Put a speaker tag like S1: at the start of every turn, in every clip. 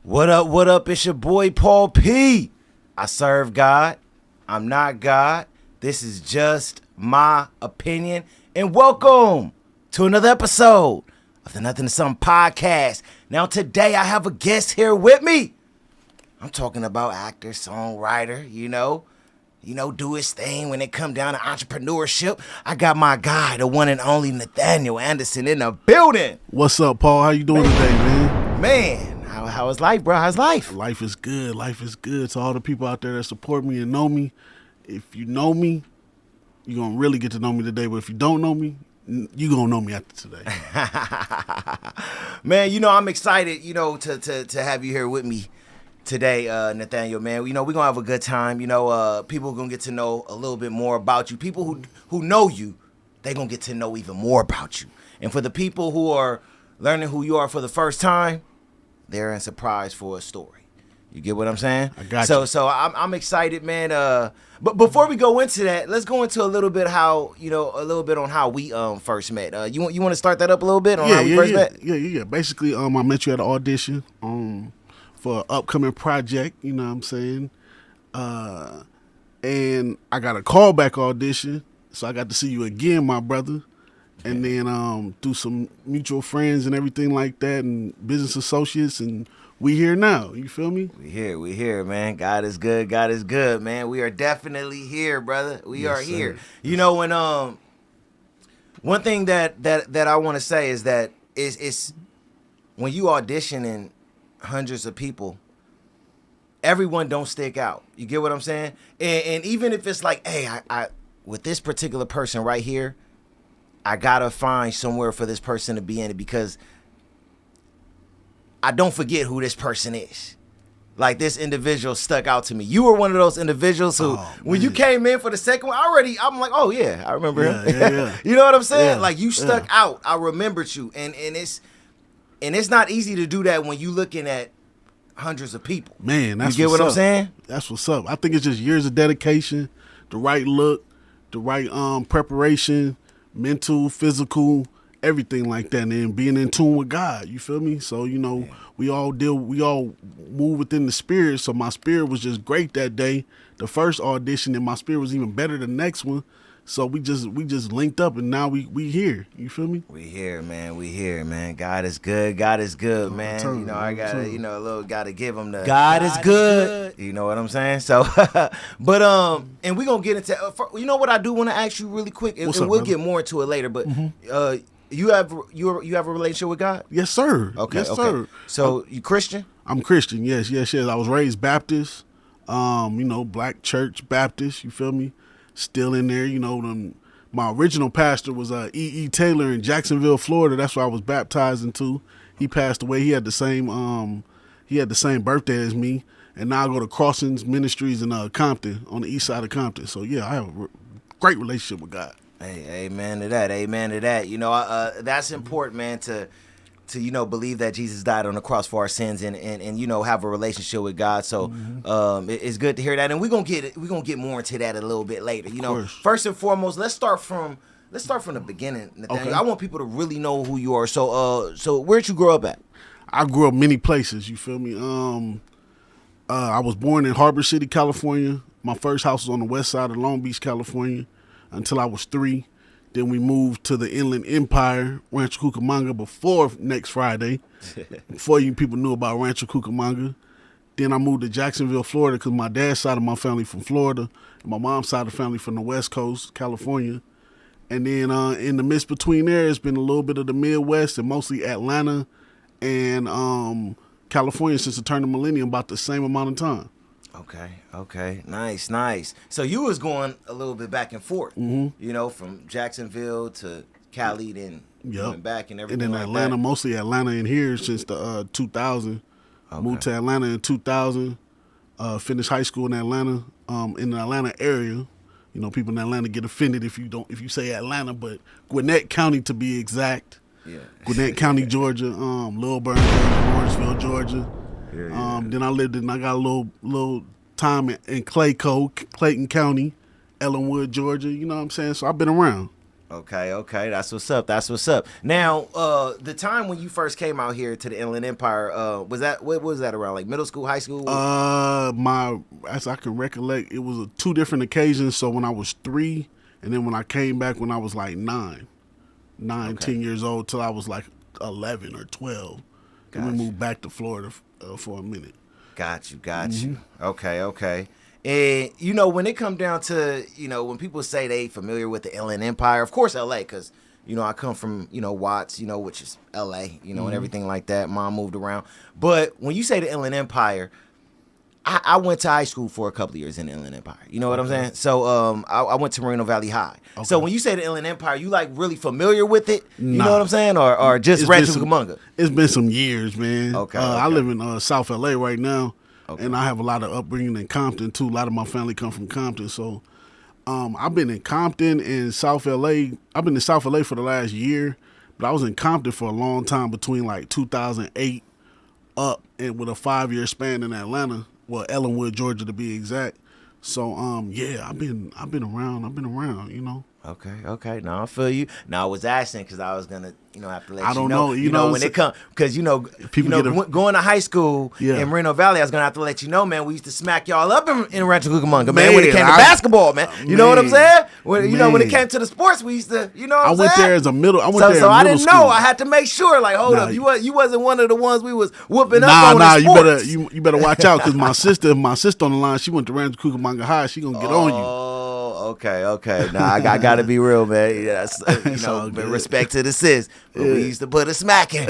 S1: What up, what up? It's your boy Paul P. I serve God. I'm not God. This is just my opinion. And welcome to another episode of the Nothin to Somethin podcast. Now today I have a guest here with me. I'm talking about actor, songwriter, do his thing when it come down to entrepreneurship. I got my guy, the one and only Nathaniel Anderson in the building.
S2: What's up, Paul? How you doing today, man?
S1: Man, how is life, bro? How's life?
S2: Life is good. Life is good. To all the people out there that support me and know me, if you know me, you're going to really get to know me today. But if you don't know me, you're going to know me after today.
S1: Man, I'm excited, to have you here with me today, Nathaniel, man. We're going to have a good time. People are going to get to know a little bit more about you. People who know you, they're going to get to know even more about you. And for the people who are learning who you are for the first time, they're in surprise for a story. You get what I'm saying?
S2: I got you.
S1: So I'm excited, man. But before we go into that, let's go into a little bit on how we first met. You want to start that up a little bit on how we first met?
S2: Yeah. Basically, I met you at an audition for an upcoming project. You know what I'm saying? And I got a callback audition, so I got to see you again, my brother. And then through some mutual friends and everything like that and business associates, and we here now. You feel me?
S1: We here, man. God is good, man. We are definitely here, brother. We are here. When one thing that I want to say is that it's when you audition in hundreds of people, everyone don't stick out. You get what I'm saying? And even if it's like, hey, I with this particular person right here, I gotta find somewhere for this person to be in it because I don't forget who this person is. Like, this individual stuck out to me. You were one of those individuals who, when you came in for the second one, I'm like, oh yeah, I remember him.
S2: Yeah.
S1: You know what I'm saying?
S2: Yeah,
S1: like, you stuck out. I remembered you, and it's not easy to do that when you looking at hundreds of people.
S2: Man, that's
S1: you get what I'm saying?
S2: That's what's up. I think it's just years of dedication, the right look, the right preparation. Mental, physical, everything like that, and being in tune with God. You feel me? So we all move within the spirit. So my spirit was just great that day, the first audition, and my spirit was even better the next one. So we just linked up, and now we here. You feel me?
S1: We here, man. God is good, man. I gotta give him the God is good. You know what I'm saying? So, but and we gonna get into. You know what I do want to ask you really quick, and we'll get more into it later. But you have a relationship with God?
S2: Yes, sir.
S1: Okay,
S2: yes, sir.
S1: So you Christian?
S2: I'm Christian. Yes. I was raised Baptist. Black church Baptist. You feel me? Still in there, my original pastor was E.E. Taylor in Jacksonville, Florida. That's where I was baptized into. He passed away. He had the same birthday as me. And now I go to Crossings Ministries in Compton, on the east side of Compton. So yeah, I have a great relationship with God.
S1: Hey, amen to that. That's important, man, to believe that Jesus died on the cross for our sins and have a relationship with God. So it's good to hear that, and we're gonna get more into that a little bit later. First and foremost, let's start from the beginning, Nathaniel. Okay. I want people to really know who you are. So where'd you grow up at?
S2: I grew up many places. You feel me? I was born in Harbor City, California. My first house was on the west side of Long Beach, California, until I was 3. Then we moved to the Inland Empire, Rancho Cucamonga, before next Friday, before you people knew about Rancho Cucamonga. Then I moved to Jacksonville, Florida, because my dad's side of my family from Florida, and my mom's side of the family from the West Coast, California. And then in the midst between there, it's been a little bit of the Midwest, and mostly Atlanta and California since the turn of the millennium, about the same amount of time.
S1: Okay. Nice. So you was going a little bit back and forth, from Jacksonville to Cali, then going back and everything.
S2: And then
S1: like
S2: Atlanta,
S1: that.
S2: mostly Atlanta in here since the 2000.
S1: Okay.
S2: Moved to Atlanta in 2000. Finished high school in Atlanta, in the Atlanta area. People in Atlanta get offended if you say Atlanta, but Gwinnett County to be exact.
S1: Yeah.
S2: Gwinnett County, Georgia. Lilburn, Georgia, Lawrenceville, Georgia.
S1: Yeah.
S2: Then I got a little time in Clayton County, Ellenwood, Georgia. You know what I'm saying? So I've been around.
S1: Okay. That's what's up. That's what's up. Now, the time when you first came out here to the Inland Empire, what was that around? Like middle school, high school?
S2: As I can recollect, it was two different occasions. So when I was 3, and then when I came back when I was like 9, 10 years old, till I was like 11 or 12. Then we moved back to Florida for a minute.
S1: Got you. Okay. And, you know, when it come down to, you know, when people say they familiar with the Inland Empire, of course L.A., because, you know, I come from, you know, Watts, you know, which is L.A., you know, and everything like that. Mom moved around. But when you say the Inland Empire, I went to high school for a couple of years in the Inland Empire. You know what I'm saying? So I went to Moreno Valley High. Okay. So when you say the Inland Empire, you like really familiar with it? You know what I'm saying? Or just Rancho Cucamonga?
S2: It's been some years, man. Okay. I live in South LA right now. Okay. And I have a lot of upbringing in Compton too. A lot of my family come from Compton. So I've been in Compton and South LA. I've been in South LA for the last year, but I was in Compton for a long time between like 2008 up and with a 5-year span in Atlanta. Well, Ellenwood, Georgia, to be exact. So, yeah, I've been around, you know.
S1: Okay. Now I feel you. Now I was asking because I was gonna, you know, have to let you know.
S2: I don't know.
S1: You know when it come, because going to high school in Moreno Valley, I was gonna have to let you know, man. We used to smack y'all up in Rancho Cucamonga, man. When it came to basketball, man. You know what I'm saying? When when it came to the sports, we used to, you know. What I'm saying?
S2: There as a middle.
S1: So I didn't know. I had to make sure. Like, hold up, you wasn't one of the ones we was whooping up on the sports.
S2: You better watch out because my sister on the line. She went to Rancho Cucamonga High. She gonna get on you.
S1: Okay. Nah, I gotta be real, man. Yes, you know, respect to the sis. But we used to put a smacking,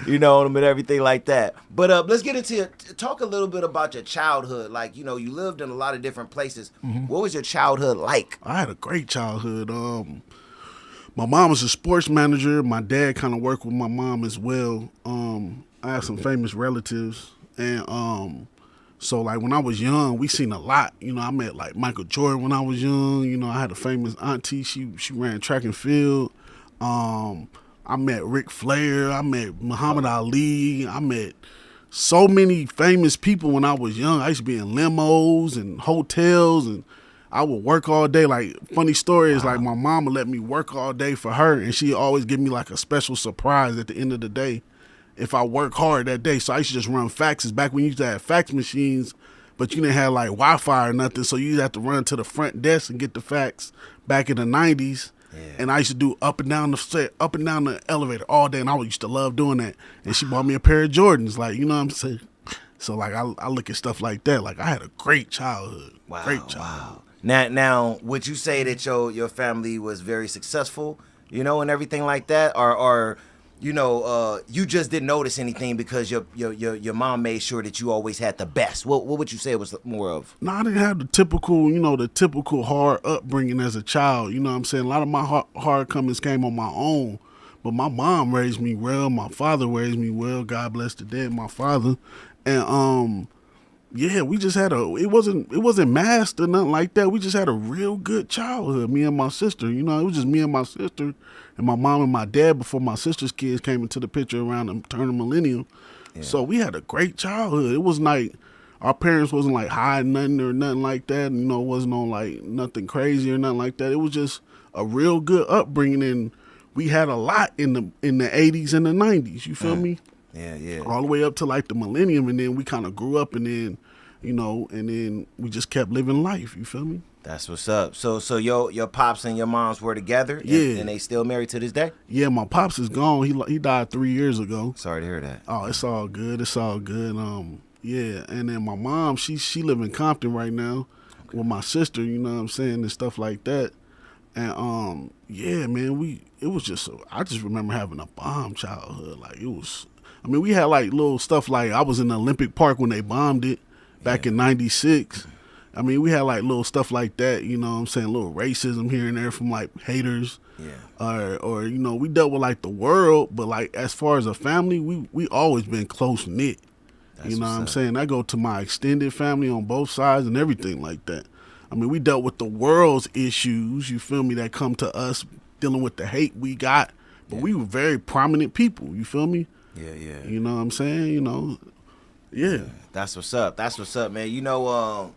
S1: you know, and everything like that. But let's get into talk a little bit about your childhood. Like, you know, you lived in a lot of different places. Mm-hmm. What was your childhood like?
S2: I had a great childhood. My mom was a sports manager. My dad kind of worked with my mom as well. I have some famous relatives, and so, like, when I was young, we seen a lot. You know, I met, like, Michael Jordan when I was young. You know, I had a famous auntie. She ran track and field. I met Ric Flair. I met Muhammad Ali. I met so many famous people when I was young. I used to be in limos and hotels, and I would work all day. Like, funny story is, like, my mama let me work all day for her, and she'd always give me, like, a special surprise at the end of the day if I work hard that day. So I used to just run faxes back when you used to have fax machines, but you didn't have like Wi-Fi or nothing. So you have to run to the front desk and get the fax back in the 90s. Yeah. And I used to do up and down the elevator all day. And I used to love doing that. And she bought me a pair of Jordans. Like, you know what I'm saying? So like, I look at stuff like that. Like I had a great childhood.
S1: Wow.
S2: Great childhood.
S1: Wow. Now, would you say that your family was very successful, you know, and everything like that? Or you know, you just didn't notice anything because your mom made sure that you always had the best. What would you say it was more of?
S2: No, I didn't have the typical hard upbringing as a child. You know what I'm saying? A lot of my hard comings came on my own. But my mom raised me well. My father raised me well. God bless the dead, my father. And yeah, we just had it wasn't masked or nothing like that. We just had a real good childhood, me and my sister. You know, it was just me and my sister and my mom and my dad before my sister's kids came into the picture around the turn of millennium. Yeah. So we had a great childhood. It wasn't like our parents wasn't like hiding nothing or nothing like that. You know, it wasn't on like nothing crazy or nothing like that. It was just a real good upbringing, and we had a lot in the 80s and the 90s. You feel me?
S1: Yeah.
S2: All the way up to like the millennium, and then we kind of grew up, and then, you know, and then we just kept living life. You feel me?
S1: That's what's up. So your pops and your moms were together, and they still married to this day?
S2: Yeah, my pops is gone. He died 3 years ago.
S1: Sorry to hear that.
S2: Oh, it's all good. Yeah, and then my mom, she live in Compton right now with my sister. You know what I'm saying, and stuff like that. And yeah, man, I just remember having a bomb childhood. Like it was. I mean, we had like little stuff like I was in the Olympic Park when they bombed it back in '96. I mean, we had like little stuff like that, you know what I'm saying, little racism here and there from like haters. Yeah. Or you know, we dealt with like the world, but like as far as a family, we always been close knit. You know what I'm saying? I go to my extended family on both sides and everything like that. I mean, we dealt with the world's issues, you feel me, that come to us dealing with the hate we got, but we were very prominent people, you feel me?
S1: Yeah.
S2: You know what I'm saying? You know, yeah.
S1: That's what's up. That's what's up, man. You know,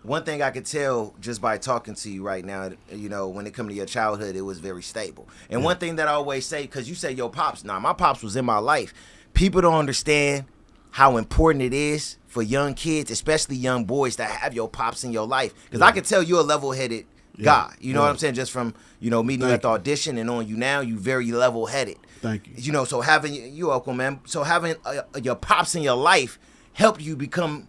S1: one thing I could tell just by talking to you right now, you know, when it comes to your childhood, it was very stable. And one thing that I always say, because you say your pops, my pops was in my life. People don't understand how important it is for young kids, especially young boys, to have your pops in your life. Because I can tell you're a level-headed guy. You know what I'm saying? Just from, you know, meeting you at the audition and on you now, you very level-headed.
S2: Thank you.
S1: You know, so having, you're welcome, man. So having your pops in your life help you become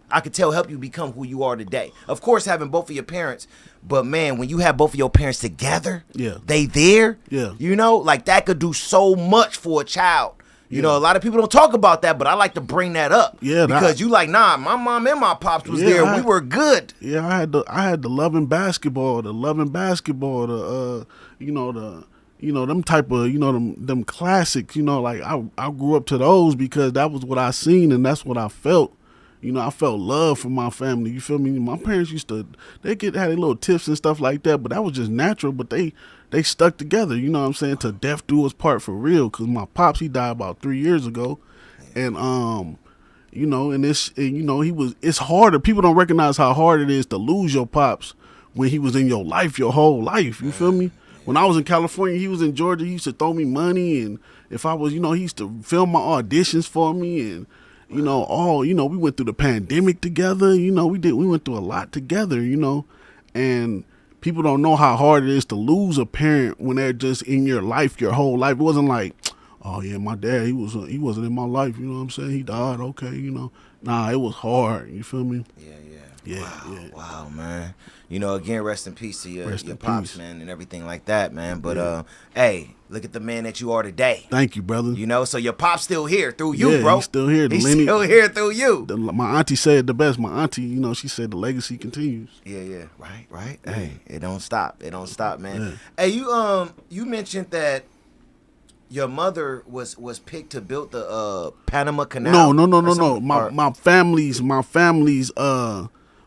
S1: who you are today. Of course, having both of your parents, but man, when you have both of your parents together, they there, you know, like that could do so much for a child. You know, a lot of people don't talk about that, but I like to bring that up. Because you like, nah, my mom and my pops was there. We were good.
S2: Yeah, I had the loving basketball, the you know, them type of, you know, them classics, you know, like I grew up to those because that was what I seen and that's what I felt. You know, I felt love from my family. You feel me? My parents had their little tips and stuff like that, but that was just natural. But they stuck together. You know what I'm saying? To death do us part for real. Cause my pops, he died about 3 years ago, and you know, it's harder. People don't recognize how hard it is to lose your pops when he was in your life, your whole life. You feel me? When I was in California, he was in Georgia. He used to throw me money, and if I was, you know, he used to film my auditions for me, and you know, we went through the pandemic together. You know, we went through a lot together. You know, and people don't know how hard it is to lose a parent when they're just in your life, your whole life. It wasn't like, oh yeah, my dad, he wasn't in my life. You know what I'm saying? He died. Okay, you know. Nah, it was hard. You feel me?
S1: Wow, man. You know, again, rest in peace to your pops, man, and everything like that, man. But hey, look at the man that you are today.
S2: Thank you, brother.
S1: You know, so your pop's still here through you, bro.
S2: He's still here.
S1: He's still here through you.
S2: My auntie said it the best. My auntie, you know, she said the legacy continues.
S1: Yeah. Right. Yeah. Hey, it don't stop. It don't stop, man. Yeah. Hey, you mentioned that your mother was picked to build the Panama Canal.
S2: No. My family's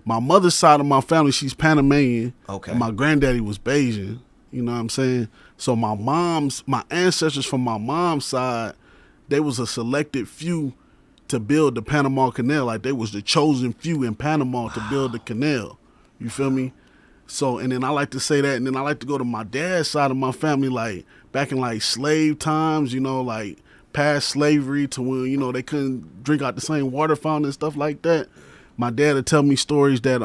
S2: my mother's side of my family, she's Panamanian.
S1: Okay.
S2: And my granddaddy was Bayesian. You know what I'm saying? So my ancestors from my mom's side, they was a selected few to build the Panama Canal. Like they was the chosen few in Panama to build the canal. You feel me? So, and then I like to say that, and then I like to go to my dad's side of my family, like back in like slave times, you know, like past slavery to when, you know, they couldn't drink out the same water fountain and stuff like that. My dad would tell me stories that,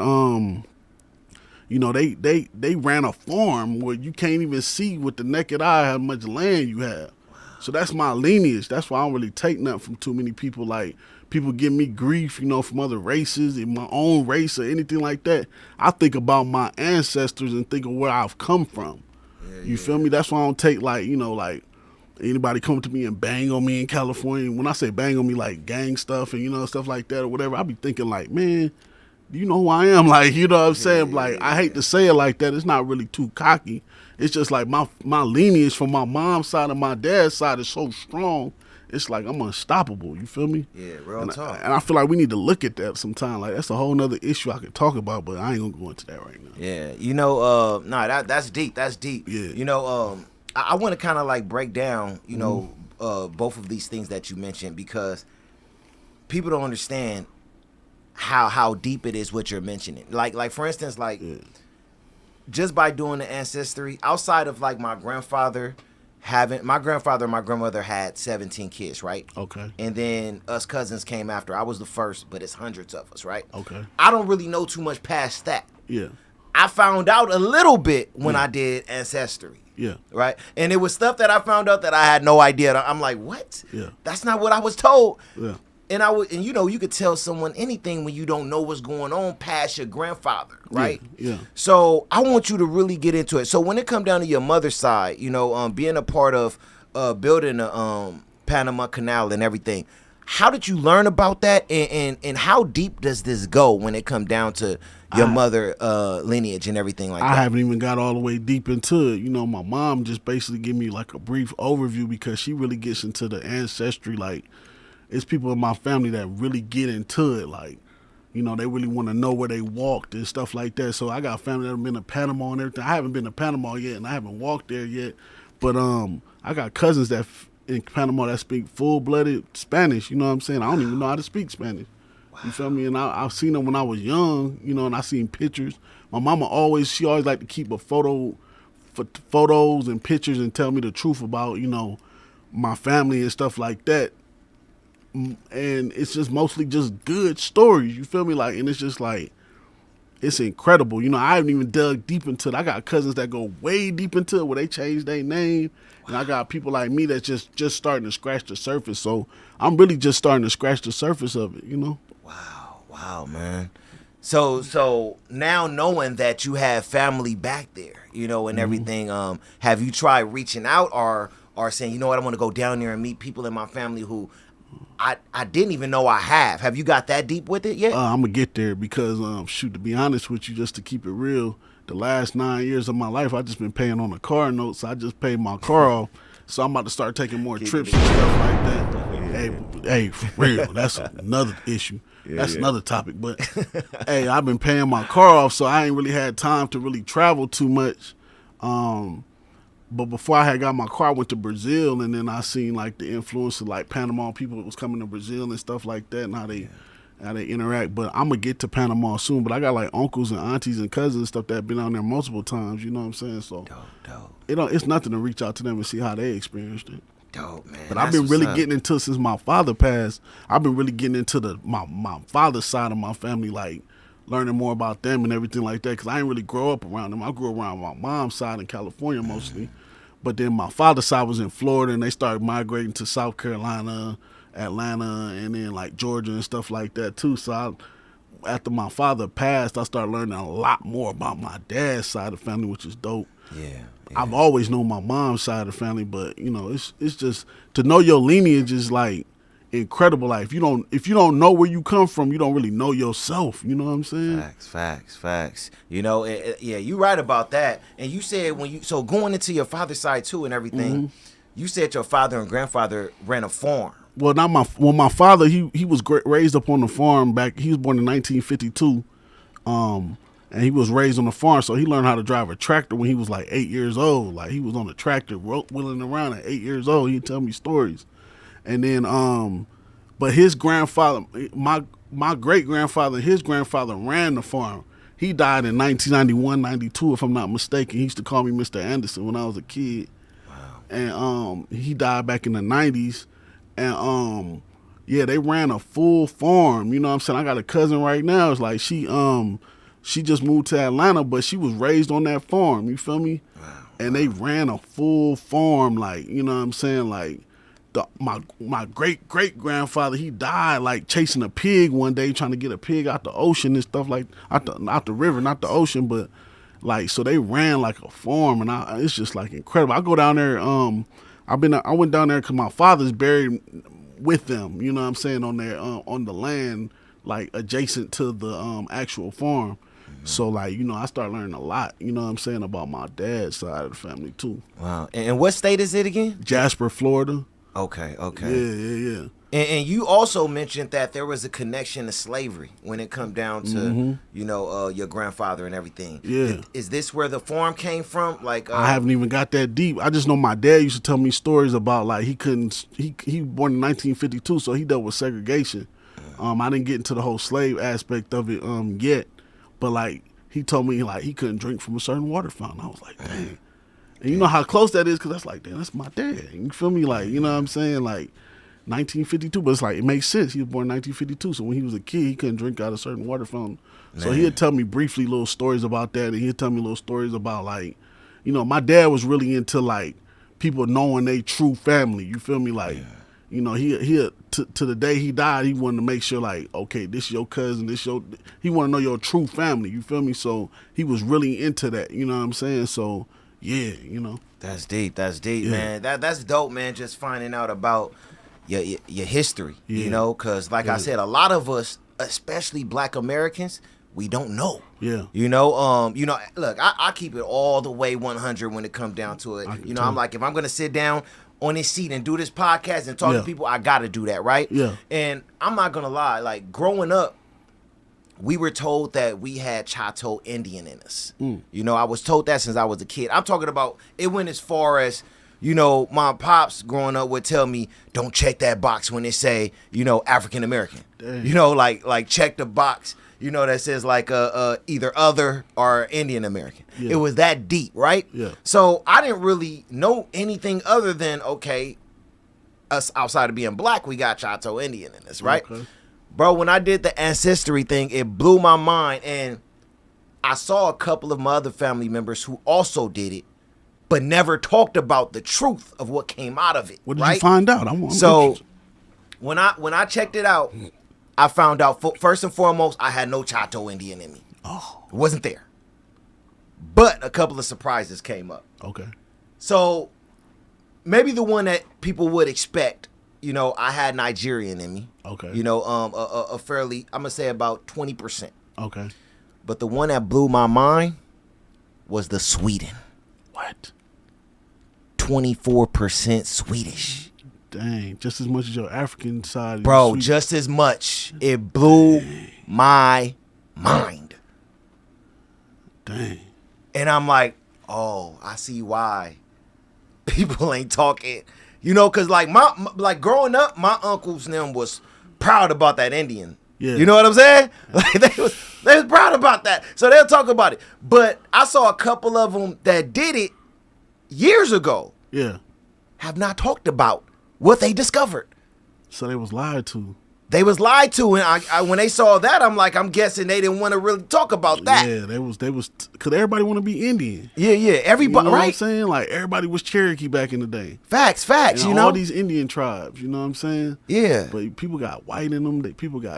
S2: you know, they ran a farm where you can't even see with the naked eye how much land you have. So that's my lineage. That's why I don't really take nothing from too many people. Like, people give me grief, you know, from other races, in my own race or anything like that. I think about my ancestors and think of where I've come from. You feel me? That's why I don't take, like, you know, like, anybody come to me and bang on me in California. When I say bang on me, like gang stuff and, you know, stuff like that or whatever, I be thinking like, man, you know who I am? Like, you know what I'm saying? Like, I hate to say it like that. It's not really too cocky. It's just like my lineage from my mom's side and my dad's side is so strong. It's like I'm unstoppable. You feel me?
S1: Yeah, real talk.
S2: And I feel like we need to look at that sometime. Like, that's a whole nother issue I could talk about, but I ain't gonna go into that right now.
S1: Yeah, you know, that's deep. That's deep.
S2: Yeah.
S1: You know, I want to kind of like break down, you know, both of these things that you mentioned, because people don't understand how deep it is what you're mentioning. Like for instance, like just by doing the Ancestry, outside of like my grandfather and my grandmother had 17 kids, right?
S2: Okay.
S1: And then us cousins came after. I was the first, but it's hundreds of us, right?
S2: Okay.
S1: I don't really know too much past that.
S2: Yeah.
S1: I found out a little bit when I did Ancestry.
S2: Yeah.
S1: Right? And it was stuff that I found out that I had no idea. I'm like, what?
S2: Yeah.
S1: That's not what I was told.
S2: Yeah.
S1: And you know, you could tell someone anything when you don't know what's going on past your grandfather, right?
S2: Yeah.
S1: So I want you to really get into it. So when it come down to your mother's side, you know, being a part of building the Panama Canal and everything, how did you learn about that? And how deep does this go when it come down to your mother lineage and everything like that?
S2: I haven't even got all the way deep into it. You know, my mom just basically gave me like a brief overview because she really gets into the ancestry. Like, it's people in my family that really get into it. Like, you know, they really want to know where they walked and stuff like that. So I got family that have been to Panama and everything. I haven't been to Panama yet, and I haven't walked there yet. But I got cousins that in Panama that speak full-blooded Spanish. You know what I'm saying? I don't even know how to speak Spanish. You feel me? And I've seen them when I was young, you know, and I seen pictures. My mama she always liked to keep photos and pictures and tell me the truth about, you know, my family and stuff like that. And it's just mostly just good stories, you feel me? Like, and it's just like, it's incredible. You know, I haven't even dug deep into it. I got cousins that go way deep into it where they change their name. And I got people like me that's just starting to scratch the surface. So I'm really just starting to scratch the surface of it, you know?
S1: Wow, man. So now knowing that you have family back there, you know, and everything, have you tried reaching out or saying, you know what, I want to go down there and meet people in my family who I didn't even know I have. Have you got that deep with it yet?
S2: I'm going to get there because, to be honest with you, just to keep it real, the last 9 years of my life, I just been paying on a car note, so I just paid my car off. So I'm about to start taking more trips and stuff like that. Hey, for real, that's another issue. That's another topic. But, hey, I've been paying my car off, so I ain't really had time to really travel too much. But before I had got my car, I went to Brazil, and then I seen like the influence of like Panama people that was coming to Brazil and stuff like that, and how they interact. But I'm gonna get to Panama soon. But I got like uncles and aunties and cousins and stuff that have been out there multiple times. You know what I'm saying? So
S1: dope.
S2: It's nothing to reach out to them and see how they experienced it.
S1: Dope, man.
S2: But I've been really getting into, since my father passed, I've been really getting into my father's side of my family, like learning more about them and everything like that. Because I didn't really grow up around them. I grew around my mom's side in California mostly. But then my father's side was in Florida, and they started migrating to South Carolina, Atlanta, and then like Georgia and stuff like that too. So after my father passed, I started learning a lot more about my dad's side of the family, which is dope.
S1: Yeah.
S2: I've always known my mom's side of the family, but you know, it's just to know your lineage is like incredible. Like if you don't know where you come from, you don't really know yourself. You know what I'm saying?
S1: Facts. You know, yeah, you right about that. And you said so going into your father's side too and everything, you said your father and grandfather ran a farm.
S2: Well, my father he was raised up on the farm back. He was born in 1952, and he was raised on the farm, so he learned how to drive a tractor when he was like 8 years old. Like he was on a tractor, wheeling around at 8 years old. He'd tell me stories. And then, but his grandfather, my great grandfather, his grandfather ran the farm. He died in 1991, 92, if I'm not mistaken. He used to call me Mr. Anderson when I was a kid.
S1: Wow.
S2: And he died back in the 90s. And yeah, they ran a full farm. You know what I'm saying? I got a cousin right now. It's like she just moved to Atlanta, but she was raised on that farm. You feel me?
S1: Wow.
S2: And they ran a full farm, like, you know what I'm saying? Like, my great grandfather, he died like chasing a pig one day, trying to get a pig out the ocean and stuff, like out the river, not the ocean, but like, so they ran like a farm, and it's just like incredible. I go down there. I went down there because my father's buried with them. You know what I'm saying, on there on the land, like adjacent to the actual farm. So like, you know, I started learning a lot. You know what I'm saying, about my dad's side of the family too.
S1: Wow. And what state is it again?
S2: Jasper, Florida.
S1: Okay.
S2: Yeah.
S1: And you also mentioned that there was a connection to slavery when it come down to, you know, your grandfather and everything.
S2: Yeah.
S1: Is this where the farm came from? Like
S2: I haven't even got that deep. I just know my dad used to tell me stories about like he was born in 1952, so he dealt with segregation. I didn't get into the whole slave aspect of it yet, but like he told me like he couldn't drink from a certain water fountain. I was like, dang. And you know how close that is, because that's like, damn, that's my dad. You feel me? Like, you know what I'm saying? Like, 1952, but it's like, it makes sense. He was born in 1952, so when he was a kid, he couldn't drink out a certain water fountain. Man. So he'd tell me briefly little stories about that, and he'd tell me little stories about, like, you know, my dad was really into, like, people knowing they true family. You feel me? Like, you know, he to the day he died, he wanted to make sure, like, okay, this your cousin, he want to know your true family. You feel me? So he was really into that. You know what I'm saying? So, yeah, you know.
S1: That's deep, man. That's dope, man, just finding out about your history, you know, because like I said, a lot of us, especially Black Americans, we don't know.
S2: Yeah.
S1: You know, look, I keep it all the way 100 when it comes down to it. You know, I'm like, if I'm going to sit down on this seat and do this podcast and talk to people, I got to do that, right?
S2: Yeah.
S1: And I'm not going to lie, like growing up, we were told that we had Chateau Indian in us. You know, I was told that since I was a kid. I'm talking about, it went as far as you know, my pops growing up would tell me, don't check that box when it say, you know, African American. You know, like check the box, you know, that says like either other or Indian American.
S2: Yeah.
S1: It was that deep, right?
S2: Yeah.
S1: So I didn't really know anything other than, okay, us outside of being black, we got Chato Indian in this, right?
S2: Okay.
S1: Bro, when I did the Ancestry thing, it blew my mind, and I saw a couple of my other family members who also did it, but never talked about the truth of what came out of it.
S2: What did
S1: right?
S2: you find out? I'm
S1: So
S2: interested.
S1: when I checked it out, I found out first and foremost I had no Chato Indian in me.
S2: Oh,
S1: It wasn't there. But a couple of surprises came up.
S2: okay.
S1: So maybe the one that people would expect, you know, I had Nigerian in me.
S2: Okay.
S1: You know, a fairly, I'm gonna say about 20%.
S2: Okay.
S1: But the one that blew my mind was the Sweden.
S2: What?
S1: 24% Swedish.
S2: Dang, just as much as your African side.
S1: Bro,
S2: Sweet.
S1: just as much. It blew my mind.
S2: Dang.
S1: And I'm like, oh, I see why people ain't talking. You know, because like like growing up, my uncles and them was proud about that Indian.
S2: Yeah.
S1: You know what I'm saying? Like they was proud about that. So they'll talk about it. But I saw a couple of them that did it years ago
S2: Yeah.
S1: have not talked about what they discovered.
S2: So they was lied to.
S1: They was lied to, and I when they saw that, I'm like, I'm guessing they didn't want to really talk about that.
S2: Yeah, they was because everybody want to be Indian.
S1: Yeah,
S2: You
S1: everybody,
S2: know what I'm
S1: right?
S2: saying? Like everybody was Cherokee back in the day.
S1: Facts,
S2: And
S1: you
S2: all
S1: know.
S2: these Indian tribes, you know what I'm saying?
S1: Yeah.
S2: But people got white in them.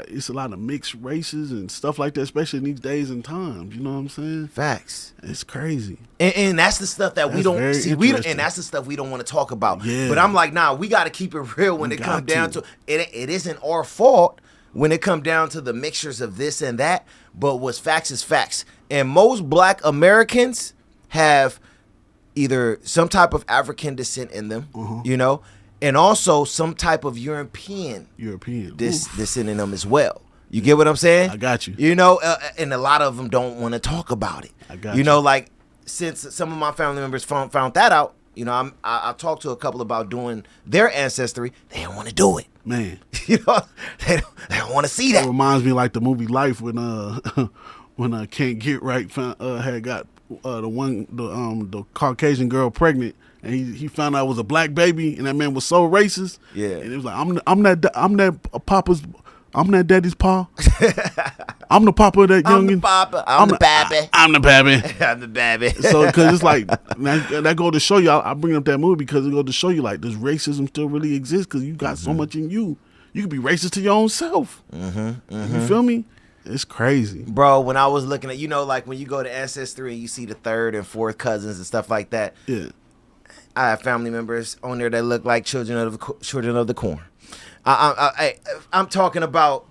S2: It's a lot of mixed races and stuff like that, especially in these days and times. You know what I'm saying?
S1: Facts.
S2: It's crazy.
S1: And that's the stuff that we
S2: That's
S1: don't
S2: very
S1: see.
S2: interesting.
S1: And that's the stuff we don't want to talk about.
S2: Yeah.
S1: But I'm like, nah, we got to keep it real when
S2: We
S1: it comes
S2: got
S1: down
S2: to.
S1: to it. It isn't our fault when it comes down to the mixtures of this and that. But what's facts is facts. And most Black Americans have either some type of African descent in them, you know, and also some type of European
S2: European.
S1: descent in them as well. You get what I'm saying?
S2: I got you.
S1: You know, and a lot of them don't want to talk about it.
S2: I got
S1: you
S2: you.
S1: know, like since some of my family members found that out, you know, I talked to a couple about doing their ancestry. They don't want to do it.
S2: Man,
S1: You know, they don't want to see
S2: that
S1: that.
S2: reminds me like the movie Life when when Can't Get Right had got the Caucasian girl pregnant, and he found out it was a black baby, and that man was so racist.
S1: Yeah.
S2: And it was like I'm that daddy's pa. I'm the papa of that
S1: I'm the
S2: youngin.
S1: papa. I'm the baby.
S2: I'm the baby.
S1: I'm the baby.
S2: So, because it's like that go to show you. I bring up that movie because it go to show you like does racism still really exist? Because you got so much in you. You can be racist to your own self. You feel me? It's crazy.
S1: Bro, when I was looking at, you know, like when you go to Ancestry and you see the third and fourth cousins and stuff like that,
S2: Yeah.
S1: I have family members on there that look like children of the corn. I'm talking about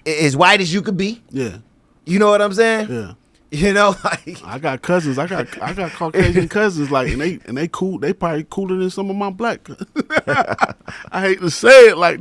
S1: as white as you could be.
S2: Yeah.
S1: You know what I'm saying?
S2: Yeah.
S1: You know, like
S2: I got cousins. I got Caucasian cousins. Like, and they cool. They probably cooler than some of my black. I hate to say it. Like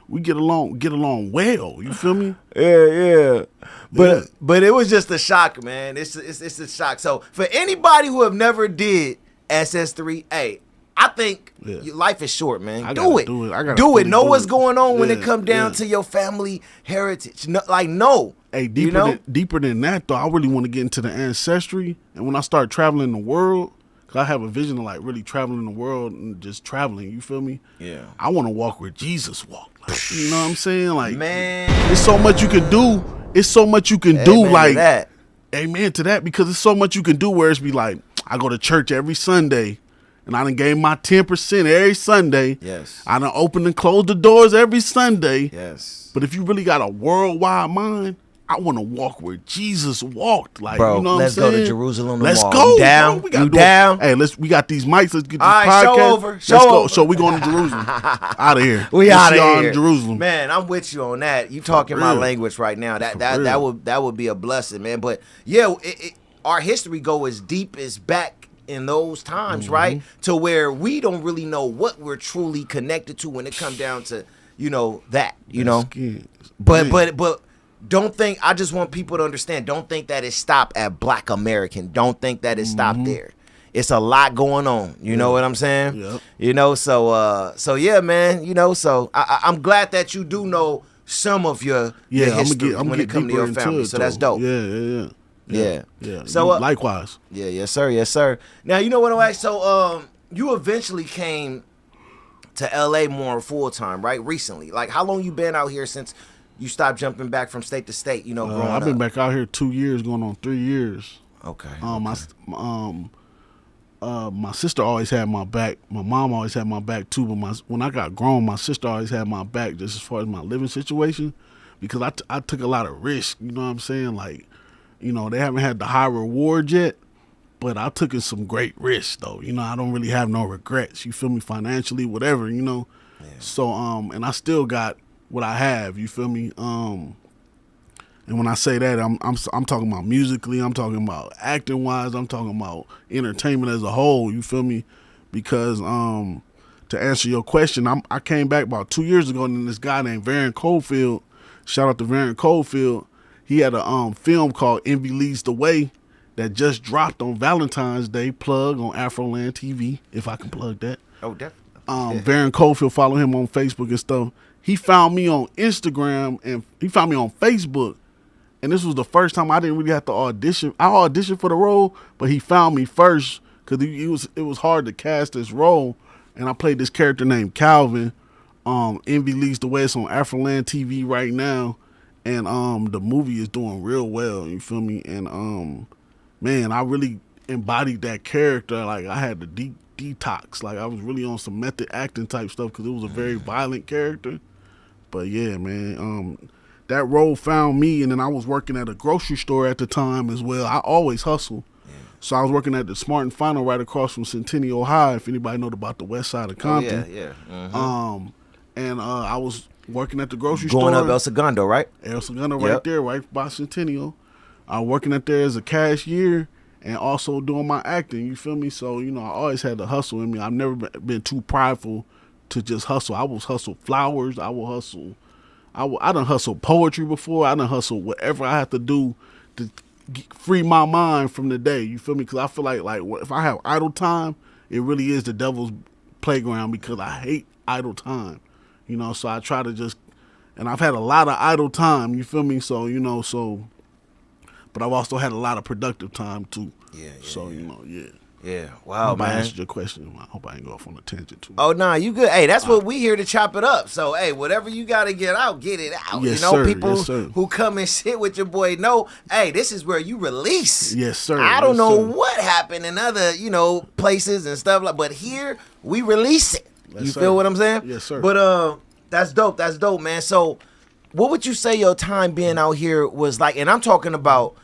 S2: we get along well. You feel me?
S1: yeah.
S2: Yeah.
S1: But it was just a shock, man. It's a shock. So for anybody who have never did Ancestry, hey, I think your life is short, man.
S2: I
S1: Do
S2: gotta
S1: it.
S2: do it. I gotta
S1: Do it.
S2: fully
S1: Know
S2: do
S1: what's
S2: it.
S1: going on when it
S2: Yeah,
S1: come down
S2: yeah.
S1: to your family heritage. No, like, no.
S2: Hey,
S1: you know?
S2: deeper than that though, I really want to get into the ancestry. And when I start traveling the world, cause I have a vision of like really traveling the world and just traveling. You feel me?
S1: Yeah.
S2: I want to walk where Jesus walked. Like, you know what I'm saying? Like,
S1: Man.
S2: there's so much you can do. It's so much you can do.
S1: Amen to
S2: Like,
S1: that.
S2: amen to that, because there's so much you can do. Where it's be like, I go to church every Sunday. And I done gave my 10% every Sunday.
S1: Yes.
S2: I done opened and closed the doors every Sunday.
S1: Yes.
S2: But if you really got a worldwide mind, I want to walk where Jesus walked. Like,
S1: Bro,
S2: you know what
S1: let's
S2: I'm
S1: go
S2: saying?
S1: to Jerusalem
S2: Let's
S1: tomorrow.
S2: go.
S1: You down?
S2: Bro. We gotta
S1: You
S2: do it.
S1: down?
S2: Hey, we got these mics. Let's get this
S1: All right,
S2: podcast.
S1: show over.
S2: Let's
S1: Show
S2: go.
S1: over.
S2: So we going to Jerusalem. Out of here.
S1: We
S2: We'll
S1: out
S2: see y'all
S1: of here,
S2: in Jerusalem.
S1: man. I'm with you on that. You talking my
S2: real.
S1: language right now. That
S2: real.
S1: that would be a blessing, man. But yeah, our history go as deep as back in those times, right? To where we don't really know what we're truly connected to when it come down to, you know, that, you know.
S2: Skin.
S1: But
S2: Man.
S1: but don't think, I just want people to understand, don't think that it stopped at Black American. Don't think that it stopped there. it's a lot going on. You know what I'm saying?
S2: Yeah.
S1: You know, so yeah, man. You know, so I'm glad that you do know some of your history
S2: I'm
S1: when it comes to your family. So that's dope.
S2: Yeah.
S1: So
S2: likewise.
S1: Yeah, yes sir. Now you know what, like, so you eventually came to LA more full time, right? Recently, like, how long you been out here since you stopped jumping back from state to state? You know, growing
S2: I've been
S1: up.
S2: back out here 2 years, going on 3 years.
S1: Okay.
S2: My sister always had my back. My mom always had my back too. But when I got grown, my sister always had my back, just as far as my living situation, because I took a lot of risk. You know what I'm saying? Like, you know, they haven't had the high reward yet, but I took in some great risks though. You know, I don't really have no regrets. You feel me? Financially, whatever. You know. Yeah. So and I still got what I have. You feel me? And when I say that, I'm talking about musically, I'm talking about acting wise, I'm talking about entertainment as a whole. You feel me? Because to answer your question, I came back about 2 years ago, and then this guy named Varian Cofield, shout out to Varian Cofield, he had a film called Envy Leads the Way that just dropped on Valentine's Day, plug on Afroland TV, if I can plug that.
S1: Oh, definitely.
S2: Varian Cofield, follow him on Facebook and stuff. He found me on Instagram and he found me on Facebook. And this was the first time I didn't really have to audition. I auditioned for the role, but he found me first because it was hard to cast this role. And I played this character named Calvin. Envy Leads the Way. It's on Afroland TV right now. And the movie is doing real well. You feel me? And man, I really embodied that character. Like, I had to detox. Like, I was really on some method acting type stuff because it was a very violent character. But yeah, man. That role found me, and then I was working at a grocery store at the time as well. I always hustle. Yeah. So I was working at the Smart and Final right across from Centennial High, if anybody know about the west side of Compton. And I was working at the grocery store.
S1: Going up El Segundo, right?
S2: El Segundo right there, right by Centennial. I was working at there as a cashier and also doing my acting, you feel me? So, you know, I always had the hustle in me. I've never been too prideful to just hustle. I will hustle flowers. I will hustle. I done hustle poetry before. I done hustle whatever I have to do to free my mind from the day. You feel me? Because I feel like if I have idle time, it really is the devil's playground because I hate idle time. You know, so I try to just, and I've had a lot of idle time. You feel me? So, you know, but I've also had a lot of productive time too. Yeah. So, you know, yeah.
S1: Yeah, wow, man.
S2: I answered your question. I hope I ain't go off on a tangent too much.
S1: Oh, nah, you good. Hey, that's what we here to chop it up. So, hey, whatever you got to get out, get it out.
S2: Yes,
S1: you know,
S2: sir.
S1: people
S2: Yes, sir.
S1: who come and sit with your boy know, hey, this is where you release.
S2: Yes, sir.
S1: I don't know what happened in other, you know, places and stuff like, but here we release it.
S2: Yes,
S1: you
S2: sir.
S1: feel what I'm saying?
S2: Yes, sir.
S1: But that's dope. That's dope, man. So, what would you say your time being out here was like? And I'm talking about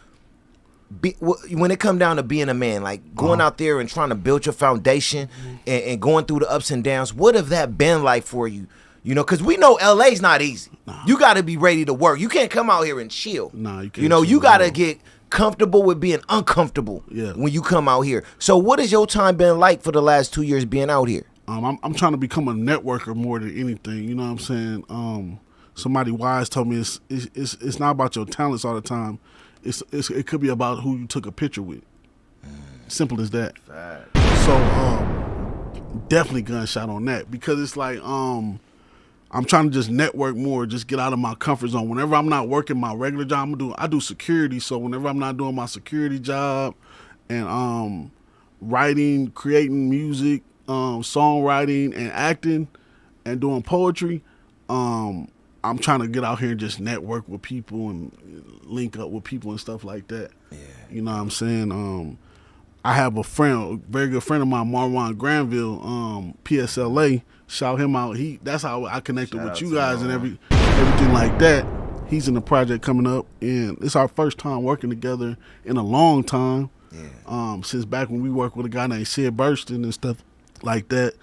S1: when it come down to being a man, like going out there and trying to build your foundation and going through the ups and downs. What have that been like for you? You know, because we know LA's not easy. Nah. You got to be ready to work. You can't come out here and chill.
S2: Nah, you can't.
S1: You know, you got to get comfortable with being uncomfortable when you come out here. So what has your time been like for the last 2 years being out here?
S2: I'm trying to become a networker more than anything. You know what I'm saying? Somebody wise told me it's not about your talents all the time. It could be about who you took a picture with. Simple as that. So definitely gunshot on that because it's like I'm trying to just network more, just get out of my comfort zone. Whenever I'm not working my regular job, I do security. So whenever I'm not doing my security job and writing, creating music, songwriting and acting and doing poetry, I'm trying to get out here and just network with people and link up with people and stuff like that. Yeah. You know what I'm saying? I have a very good friend of mine, Marwan Granville, PSLA. Shout him out. That's how I connected with you guys and everything like that. He's in the project coming up, and it's our first time working together in a long time. Yeah. Since back when we worked with a guy named Sid Burston and stuff like that.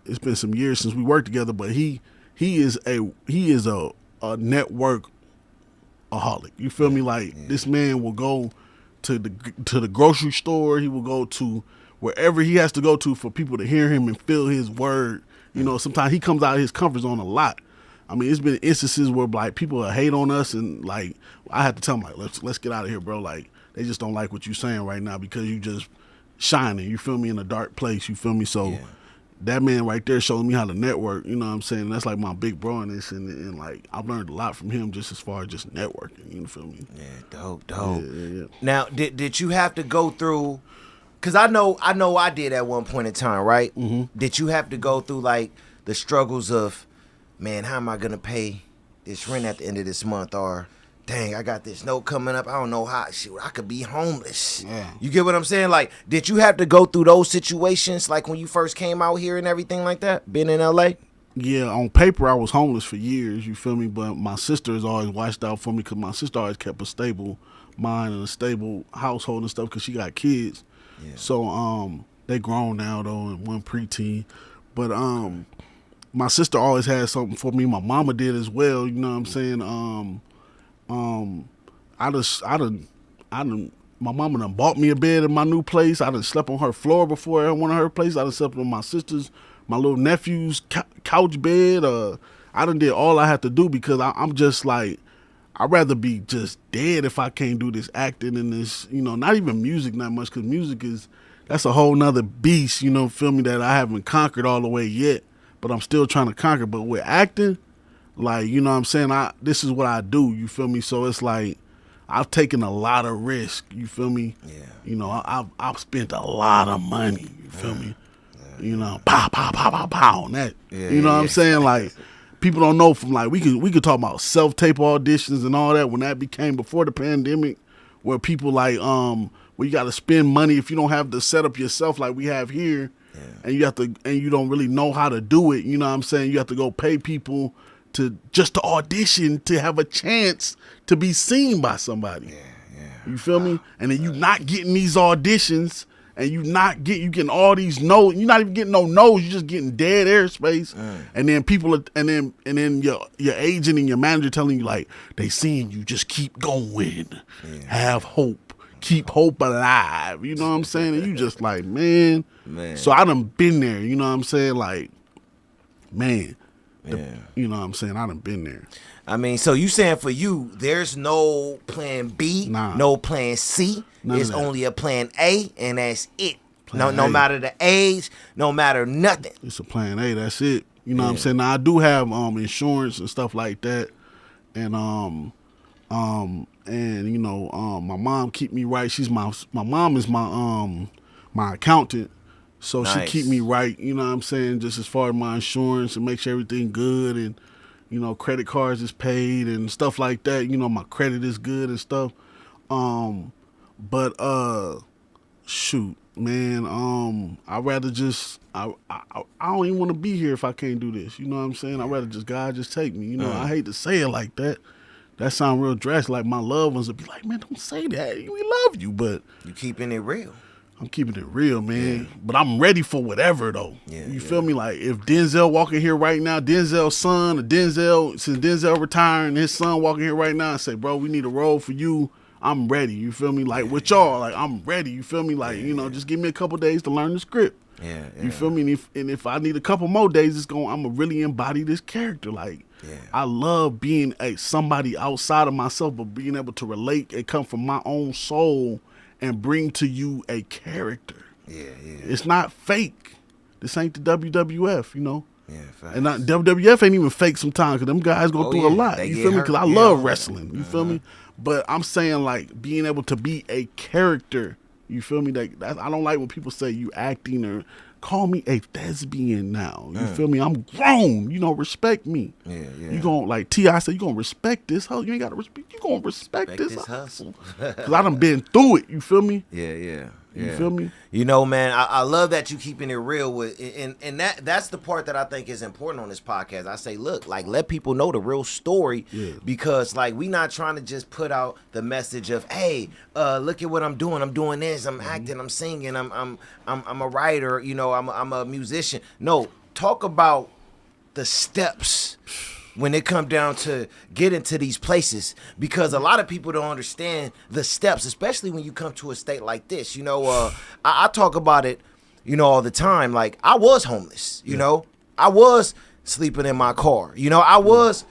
S2: It's been some years since we worked together, but he is a network aholic. You feel me? Like this man will go to the grocery store. He will go to wherever he has to go to for people to hear him and feel his word. You know, sometimes he comes out of his comfort zone a lot. I mean, it's been instances where like people hate on us and like I had to tell them like let's get out of here, bro. Like they just don't like what you're saying right now because you just shining, you feel me, in a dark place, you feel me? So
S1: Yeah.
S2: that man right there showed me how to network, you know what I'm saying? And that's like my big bro in this, and like I've learned a lot from him just as far as just networking, you feel me?
S1: Yeah, dope.
S2: Yeah.
S1: Now, did you have to go through? Cause I know I did at one point in time, right? Mm-hmm. Did you have to go through like the struggles of, man, how am I gonna pay this rent at the end of this month? Or, dang, I got this note coming up. I don't know how. Shoot, I could be homeless.
S2: Yeah.
S1: You get what I'm saying? Like, did you have to go through those situations, like when you first came out here and everything like that, being in LA?
S2: Yeah, on paper I was homeless for years, you feel me? But my sister has always watched out for me because my sister always kept a stable mind and a stable household and stuff because she got kids.
S1: Yeah.
S2: So they grown now though, and one preteen. But my sister always had something for me. My mama did as well. You know what I'm saying? My mama done bought me a bed in my new place. I done slept on her floor before at one of her places. I done slept on my sister's, my little nephew's couch bed. I done did all I had to do because I'm just like, I'd rather be just dead if I can't do this acting and this, you know, not even music that much, because music that's a whole nother beast, you know, feel me, that I haven't conquered all the way yet, but I'm still trying to conquer. But with acting, like, you know what I'm saying, this is what I do, you feel me? So it's like, I've taken a lot of risk, you feel me?
S1: Yeah.
S2: You know, I've spent a lot of money, you feel me? You know, pow, pow, pow, pow, pow, on that.
S1: Yeah,
S2: you know what I'm saying? Like, people don't know from, like, we could talk about self-tape auditions and all that when that became before the pandemic, where people like, where you got to spend money if you don't have the setup yourself like we have here, and you don't really know how to do it, you know what I'm saying? You have to go pay people to audition to have a chance to be seen by somebody.
S1: Yeah.
S2: You feel me? And then you not getting these auditions, and you getting all these no's. You're not even getting no no's. You're just getting dead airspace. And then people, and then your agent and your manager telling you like, they seeing you, just keep going, have hope, keep hope alive. You know what I'm saying? And you just like, man. So I done been there. You know what I'm saying? Like, man. You know what I'm saying? I done been there.
S1: I mean, so you saying for you, there's no plan B, no plan C. It's only a plan A, and that's it. No matter the age, no matter nothing.
S2: It's a plan A, that's it. You know what I'm saying? Now I do have insurance and stuff like that. And you know, my mom keep me right. My mom is my accountant. So
S1: nice.
S2: She keep me right, you know what I'm saying, just as far as my insurance and make sure everything good, and, you know, credit cards is paid and stuff like that. You know, my credit is good and stuff. But shoot, man, I'd rather just I don't even want to be here if I can't do this. You know what I'm saying? I'd rather just God just take me. You know, I hate to say it like that. That sound real drastic. Like my loved ones would be like, man, don't say that. We love you, but
S1: you keeping it real.
S2: I'm keeping it real, man. But I'm ready for whatever, though. You feel me? Like, if Denzel walking here right now, Denzel's son, since Denzel retiring, his son walking here right now and say, bro, we need a role for you, I'm ready. You feel me? Like, with y'all, like, I'm ready. You feel me? Like, you know, just give me a couple days to learn the script. You feel me? And if I need a couple more days, I'm going to really embody this character. Like, I love being somebody outside of myself, but being able to relate and come from my own soul and bring to you a character. It's not fake. This ain't the WWF, you know. And WWF ain't even fake sometimes, because them guys go through a lot. You feel me? Because I love wrestling. You feel me? But I'm saying, like, being able to be a character. You feel me? I don't like when people say you acting or call me a thespian now. You feel me? I'm grown. You know, respect me. You gon', like T.I. said, you gonna respect this hustle. You ain't gotta respect. You gonna respect this hustle. Because I done been through it. You feel me? You feel me?
S1: You know, man, I love that you keeping it real with, and that's the part that I think is important on this podcast. I say, look, like, let people know the real story, because like we not trying to just put out the message of, hey, look at what I'm doing. I'm doing this. I'm acting. I'm singing. I'm a writer. You know, I'm a musician. No, talk about the steps when it come down to get into these places, because a lot of people don't understand the steps, especially when you come to a state like this. You know, I talk about it, you know, all the time. Like, I was homeless, you know, I was sleeping in my car, you know, I was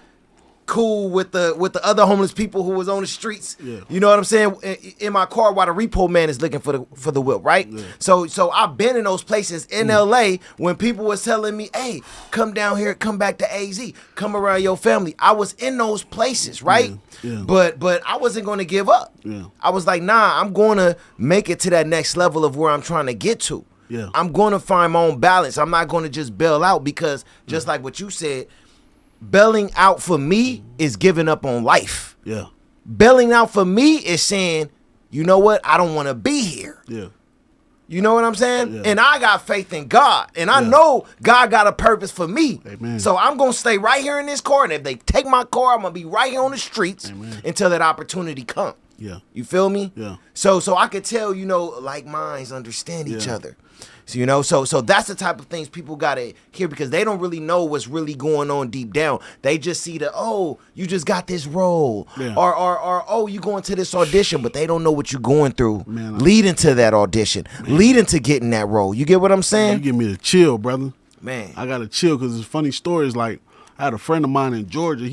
S1: cool with the other homeless people who was on the streets.
S2: Yeah.
S1: You know what I'm saying? In my car while the repo man is looking for the whip, right?
S2: Yeah.
S1: So I've been in those places in LA when people was telling me, hey, come down here, come back to AZ, come around your family. I was in those places, right?
S2: Yeah.
S1: But I wasn't going to give up.
S2: Yeah.
S1: I was like, nah, I'm going to make it to that next level of where I'm trying to get to.
S2: Yeah.
S1: I'm going to find my own balance. I'm not going to just bail out because just like what you said, bailing out for me is giving up on life.
S2: Yeah.
S1: Bailing out for me is saying, you know what? I don't want to be here.
S2: Yeah.
S1: You know what I'm saying?
S2: Yeah.
S1: And I got faith in God. And I know God got a purpose for me.
S2: Amen.
S1: So I'm going to stay right here in this car. And if they take my car, I'm going to be right here on the streets until that opportunity comes.
S2: Yeah.
S1: You feel me?
S2: Yeah.
S1: So I could tell, like minds understand each other. So, so that's the type of things people gotta hear because they don't really know what's really going on deep down. They just see you just got this role, or oh, you going to this audition, but they don't know what you're going through, leading to that audition, leading to getting that role. You get what I'm saying?
S2: You give me the chill, brother.
S1: Man,
S2: I gotta chill because it's funny stories. Like I had a friend of mine in Georgia.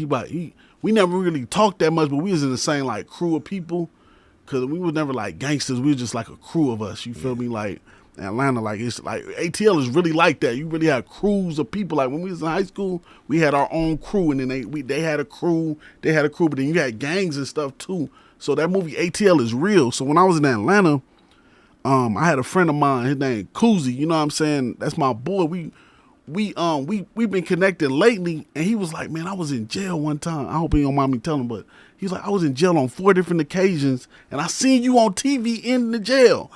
S2: We never really talked that much, but we was in the same like crew of people because we was never like gangsters. We was just like a crew of us. You feel me? Like. Atlanta, like it's like ATL is really like that. You really have crews of people. Like when we was in high school, we had our own crew, and then they had a crew, but then you had gangs and stuff too. So that movie ATL is real. So when I was in Atlanta, I had a friend of mine, his name Koozie. You know what I'm saying? That's my boy. We've been connected lately, and he was like, man, I was in jail one time. I hope he don't mind me telling, but he's like, I was in jail on 4 different occasions, and I seen you on TV in the jail.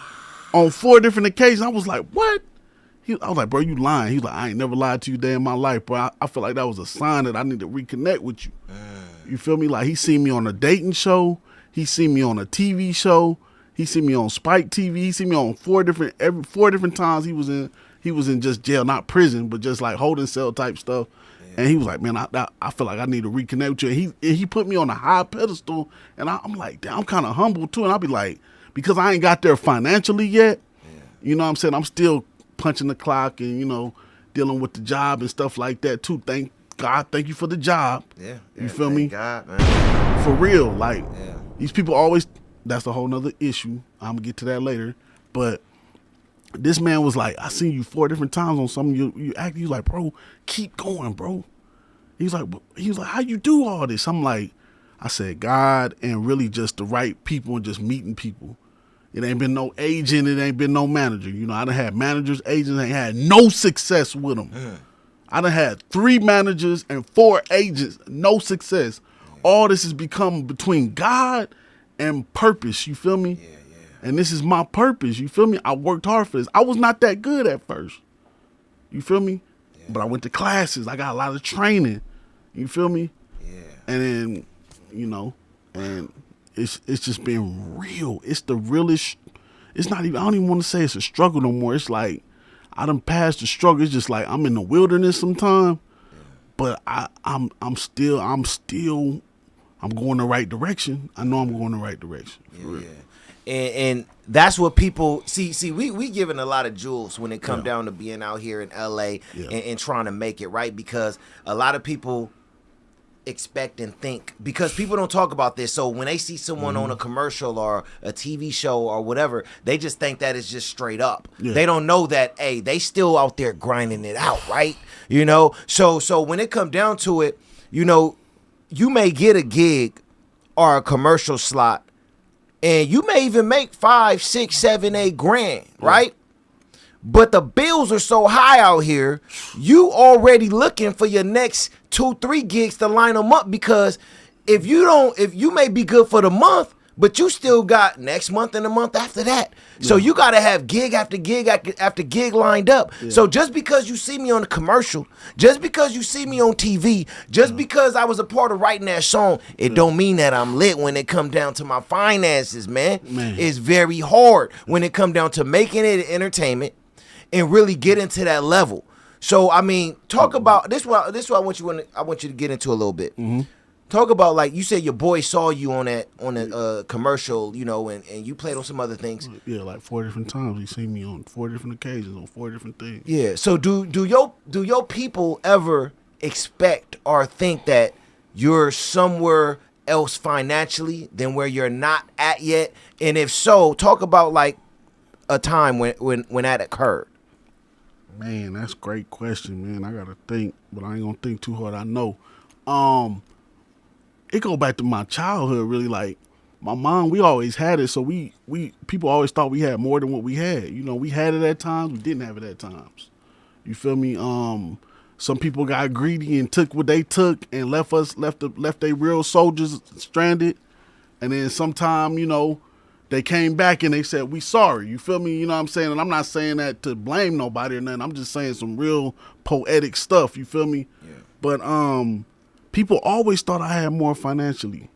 S2: On 4 different occasions. I was like, what? I was like, bro, you lying. He was like, I ain't never lied to you a day in my life, bro. I feel like that was a sign that I need to reconnect with you. You feel me? Like, he seen me on a dating show. He seen me on a TV show. He seen me on Spike TV. He seen me on 4 different times he was in just jail, not prison, but just like holding cell type stuff. And he was like, man, I feel like I need to reconnect with you. And he put me on a high pedestal. And I'm like, damn, I'm kind of humble too. And I'll be like, because I ain't got there financially yet, you know what I'm saying? I'm still punching the clock and, dealing with the job and stuff like that too. Thank God, thank you for the job.
S1: Yeah.
S2: You feel me?
S1: God, man.
S2: For real, like, these people always, that's a whole nother issue. I'm going to get to that later. But this man was like, I seen you 4 different times on something you act. He was like, bro, keep going, bro. He was like, how you do all this? I'm like, I said, God and really just the right people and just meeting people. It ain't been no agent. It ain't been no manager. I done had managers, agents, ain't had no success with them. I done had 3 managers and 4 agents, no success. All this has become between God and purpose. You feel me? And this is my purpose. You feel me? I worked hard for this. I was not that good at first. You feel me? But I went to classes. I got a lot of training. You feel me? And then, and it's just been real. It's the realest. It's not even, I don't even want to say it's a struggle no more. It's like I done passed the struggle. It's just like I'm in the wilderness sometime, but I'm going the right direction. I know I'm going the right direction. For real.
S1: And that's what people see. We giving a lot of jewels when it come down to being out here in LA and trying to make it right, because a lot of people expect and think, because people don't talk about this, so when they see someone on a commercial or a TV show or whatever, they just think that it's just straight up. They don't know that, hey, they still out there grinding it out, right? So when it come down to it, you may get a gig or a commercial slot and you may even make 5, 6, 7, 8 grand, right? But the bills are so high out here, you already looking for your next 2, 3 gigs to line them up, because if you may be good for the month, but you still got next month and the month after that. So you got to have gig after gig after gig lined up. So just because you see me on the commercial, just because you see me on TV, just because I was a part of writing that song, it don't mean that I'm lit when it come down to my finances, man. It's very hard when it come down to making it entertainment and really get into that level. So I mean, talk about this. What I want you to get into a little bit. Talk about, like you said, your boy saw you on a commercial, and you played on some other things.
S2: Yeah, like 4 different times. He seen me on 4 different occasions on 4 different things.
S1: Yeah. So do your people ever expect or think that you're somewhere else financially than where you're not at yet? And if so, talk about like a time when that occurred.
S2: Man, that's a great question, man. I gotta think, but I ain't gonna think too hard. I know. It go back to my childhood, really. Like my mom, we always had it, so we people always thought we had more than what we had. You know, we had it at times, we didn't have it at times. You feel me? Some people got greedy and took what they took and left their real soldiers stranded. And then sometime, you know, they came back and they said, we sorry. You feel me? You know what I'm saying? And I'm not saying that to blame nobody or nothing. I'm just saying some real poetic stuff. You feel me?
S1: Yeah.
S2: But people always thought I had more financially.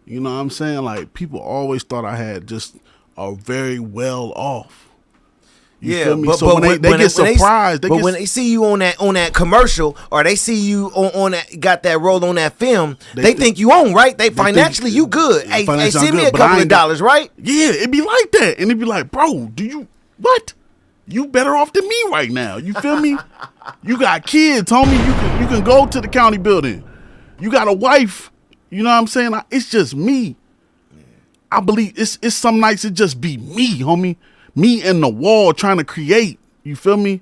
S2: You know what I'm saying? Like, people always thought I had just a very well off. You feel me? So when they get surprised,
S1: when they see you on that commercial, or they see you on that, got that role on that film, they think you own, right? They financially you good. Hey, send me a couple of dollars, right?
S2: Yeah, it be like that, and it be like, bro, do you what? You better off than me right now. You feel me? You got kids, homie. You can go to the county building. You got a wife. You know what I'm saying? It's just me. I believe it's some nights it just be me, homie. Me and the wall trying to create, you feel me?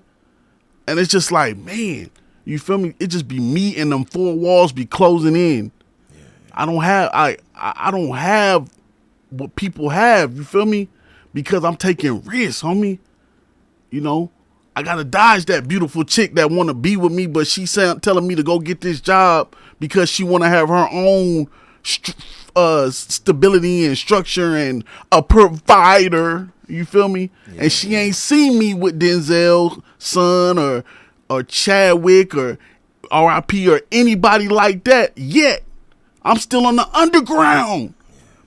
S2: And it's just like, man, you feel me? It just be me and them four walls be closing in. Yeah. I don't have what people have, you feel me? Because I'm taking risks, homie. You know, I gotta dodge that beautiful chick that wanna be with me, but she telling me to go get this job because she wanna have her own stability and structure and a provider. You feel me? Yeah. And she ain't seen me with Denzel's son or Chadwick or R.I.P. or anybody like that yet. I'm still on the underground.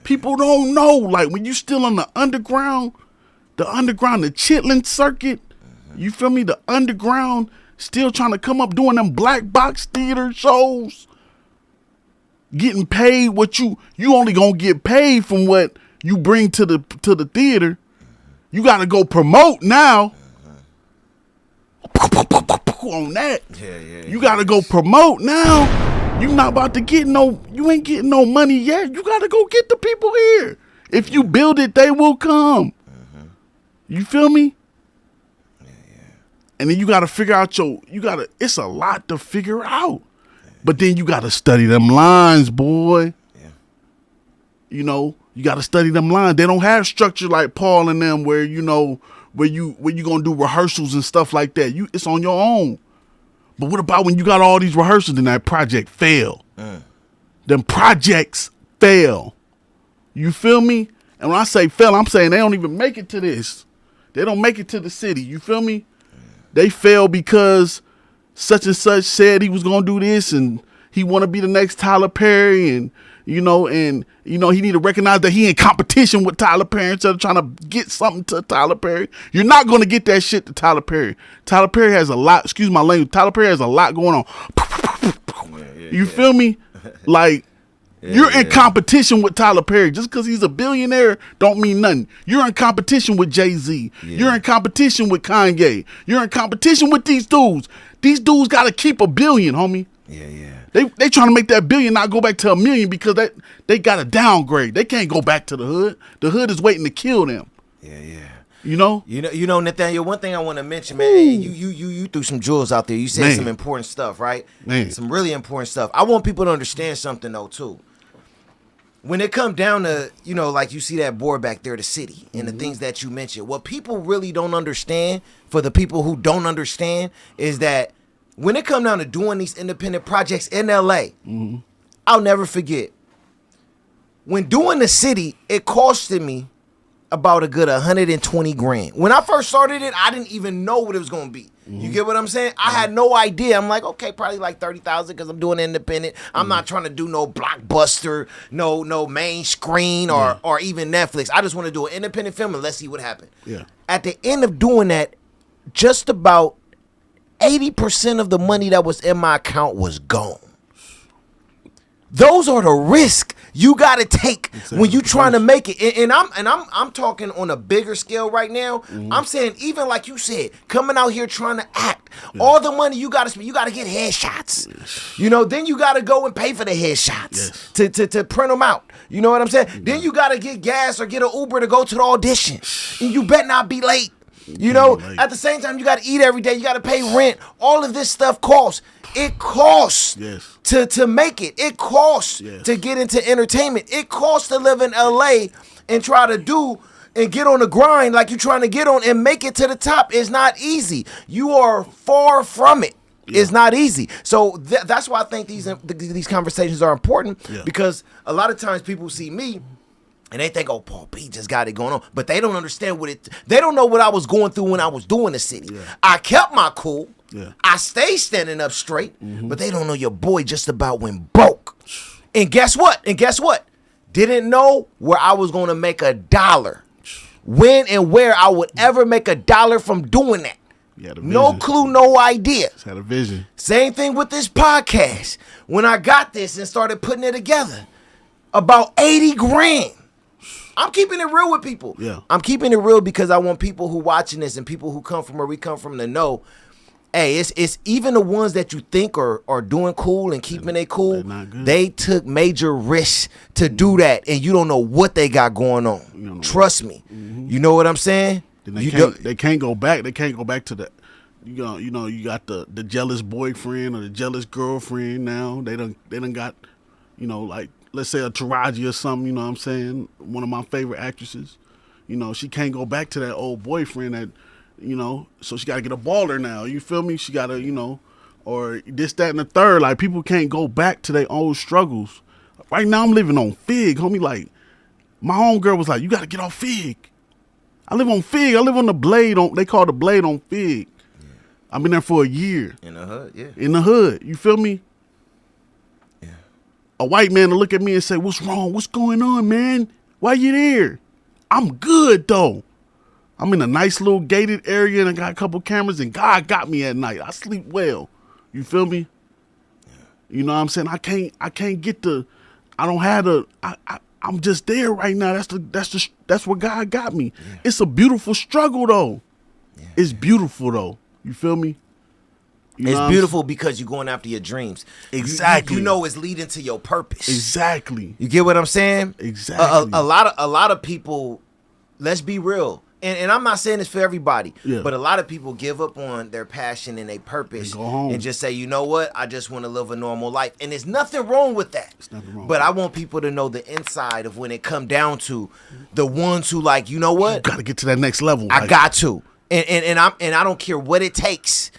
S2: People don't know. Like, when you still on the underground, the chitlin circuit, you feel me? The underground, still trying to come up doing them black box theater shows. Getting paid what you only gonna get paid from what you bring to the theater. You got to go promote now. On that. You got to go promote now. You not about to get you ain't getting no money yet. You got to go get the people here. If you build it, they will come. You feel me? And then you got to figure out it's a lot to figure out. But then you got to study them lines, boy. You know, you got to study them lines. They don't have structure like Paul and them where, you know, where you going to do rehearsals and stuff like that. It's on your own. But what about when you got all these rehearsals and that project fail? Them projects fail. You feel me? And when I say fail, I'm saying they don't even make it to this. They don't make it to the city. You feel me? They fail because such and such said he was going to do this and he want to be the next Tyler Perry and he need to recognize that he in competition with Tyler Perry instead of trying to get something to Tyler Perry. You're not going to get that shit to Tyler Perry. Tyler Perry has a lot, excuse my language, Tyler Perry has a lot going on. You feel me? Like, you're in competition with Tyler Perry. Just because he's a billionaire don't mean nothing. You're in competition with Jay-Z. You're in competition with Kanye. You're in competition with these dudes. These dudes got to keep $1 billion, homie. They trying to make that $1 billion not go back to $1 million because they got to downgrade. They can't go back to the hood. The hood is waiting to kill them. You know,
S1: Nathaniel. One thing I want to mention, man. You threw some jewels out there. You said some important stuff, right?
S2: Man.
S1: Some really important stuff. I want people to understand something though too. When it come down to, you know, like you see that board back there, the city, and the things that you mentioned, what people really don't understand, for the people who don't understand, is that when it come down to doing these independent projects in LA, I'll never forget. When doing the city, it costed me about a good 120 grand. When I first started it, I didn't even know what it was gonna be. You get what I'm saying? I had no idea. I'm like, okay, probably like 30,000 because I'm doing independent. I'm not trying to do no blockbuster, no main screen or even Netflix. I just want to do an independent film and let's see what happens. At the end of doing that, just about 80% of the money that was in my account was gone. Those are the risks you got to take when you trying to make it. And I'm talking on a bigger scale right now. I'm saying, even like you said, coming out here trying to act, product. All the money you gotta spend, you gotta get headshots. You know, then you gotta go and pay for the headshots to print them out. You know what I'm saying? Then you gotta get gas or get an Uber to go to the audition. And you better not be late. You know, at the same time, you got to eat every day. You got to pay rent. All of this stuff costs. It costs to make it. It costs to get into entertainment. It costs to live in L.A. and try to do and get on the grind like you're trying to get on and make it to the top. It's not easy. You are far from it. It's not easy. So that's why I think these conversations are important because a lot of times people see me and they think, oh, Paul P just got it going on. But they don't understand they don't know what I was going through when I was doing the city. I kept my cool. I stayed standing up straight. But they don't know your boy just about went broke. And guess what? Didn't know where I was going to make $1. When and where I would ever make $1 from doing that. No clue, no idea.
S2: Just had a vision.
S1: Same thing with this podcast. When I got this and started putting it together, about 80 grand. I'm keeping it real with people. I'm keeping it real because I want people who watching this and people who come from where we come from to know, hey, it's even the ones that you think are doing cool and keeping it cool, they took major risks to do that, and you don't know what they got going on. Trust me. You know what I'm saying?
S2: They can't go back. They can't go back to the, you got the jealous boyfriend or the jealous girlfriend now. They done got, like, let's say a Taraji or something, you know what I'm saying? One of my favorite actresses. She can't go back to that old boyfriend that, so she got to get a baller now. You feel me? She got to, or this, that, and the third. Like, people can't go back to their old struggles. Right now, I'm living on Fig, homie. Like, my homegirl was like, you got to get off Fig. I live on Fig. I live on the Blade. They call the Blade on Fig. I've been there for a year.
S1: In the hood,
S2: In the hood. You feel me? A white man to look at me and say, what's wrong? What's going on, man? Why you there? I'm good, though. I'm in a nice little gated area and I got a couple cameras and God got me at night. I sleep well. You feel me? You know what I'm saying? I can't get I don't have I'm just there right now. That's where God got me. It's a beautiful struggle, though. It's beautiful, though. You feel me?
S1: It's beautiful because you're going after your dreams.
S2: Exactly.
S1: You know it's leading to your purpose.
S2: Exactly.
S1: You get what I'm saying?
S2: Exactly.
S1: A lot of people, let's be real. And I'm not saying this for everybody, but a lot of people give up on their passion and their purpose and just say, you know what? I just want to live a normal life. And there's nothing wrong with that. There's nothing wrong. But I want people to know the inside of when it come down to the ones who like, you know what?
S2: You got to get to that next level.
S1: I got to. And I don't care what it takes.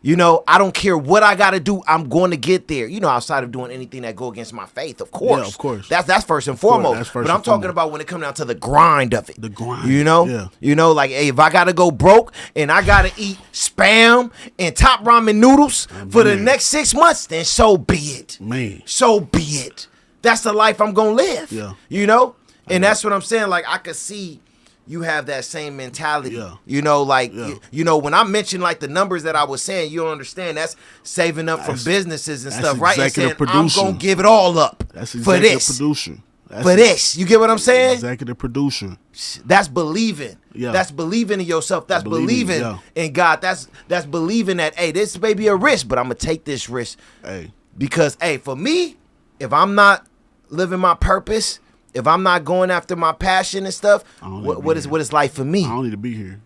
S1: I don't care what I got to do. I'm going to get there. Outside of doing anything that go against my faith, of course.
S2: Yeah, of course.
S1: That's first and foremost. But I'm talking about when it comes down to the grind of it.
S2: The grind.
S1: Like, hey, if I got to go broke and I got to eat Spam and Top Ramen noodles for the next 6 months, then so be it.
S2: Man.
S1: So be it. That's the life I'm going to live.
S2: Yeah.
S1: And that's what I'm saying. Like, I could see you have that same mentality. When I mentioned like the numbers that I was saying, you don't understand. That's saving up from businesses and stuff, right? And saying, I'm going to give it all up for this. For this. You get what I'm saying?
S2: Executive producer.
S1: That's believing. That's believing in yourself. That's believing in God. That's believing that, hey, this may be a risk, but I'm going to take this risk.
S2: Hey.
S1: Because, hey, for me, if I'm not living my purpose, if I'm not going after my passion and stuff, what is life for me?
S2: I don't need to be here.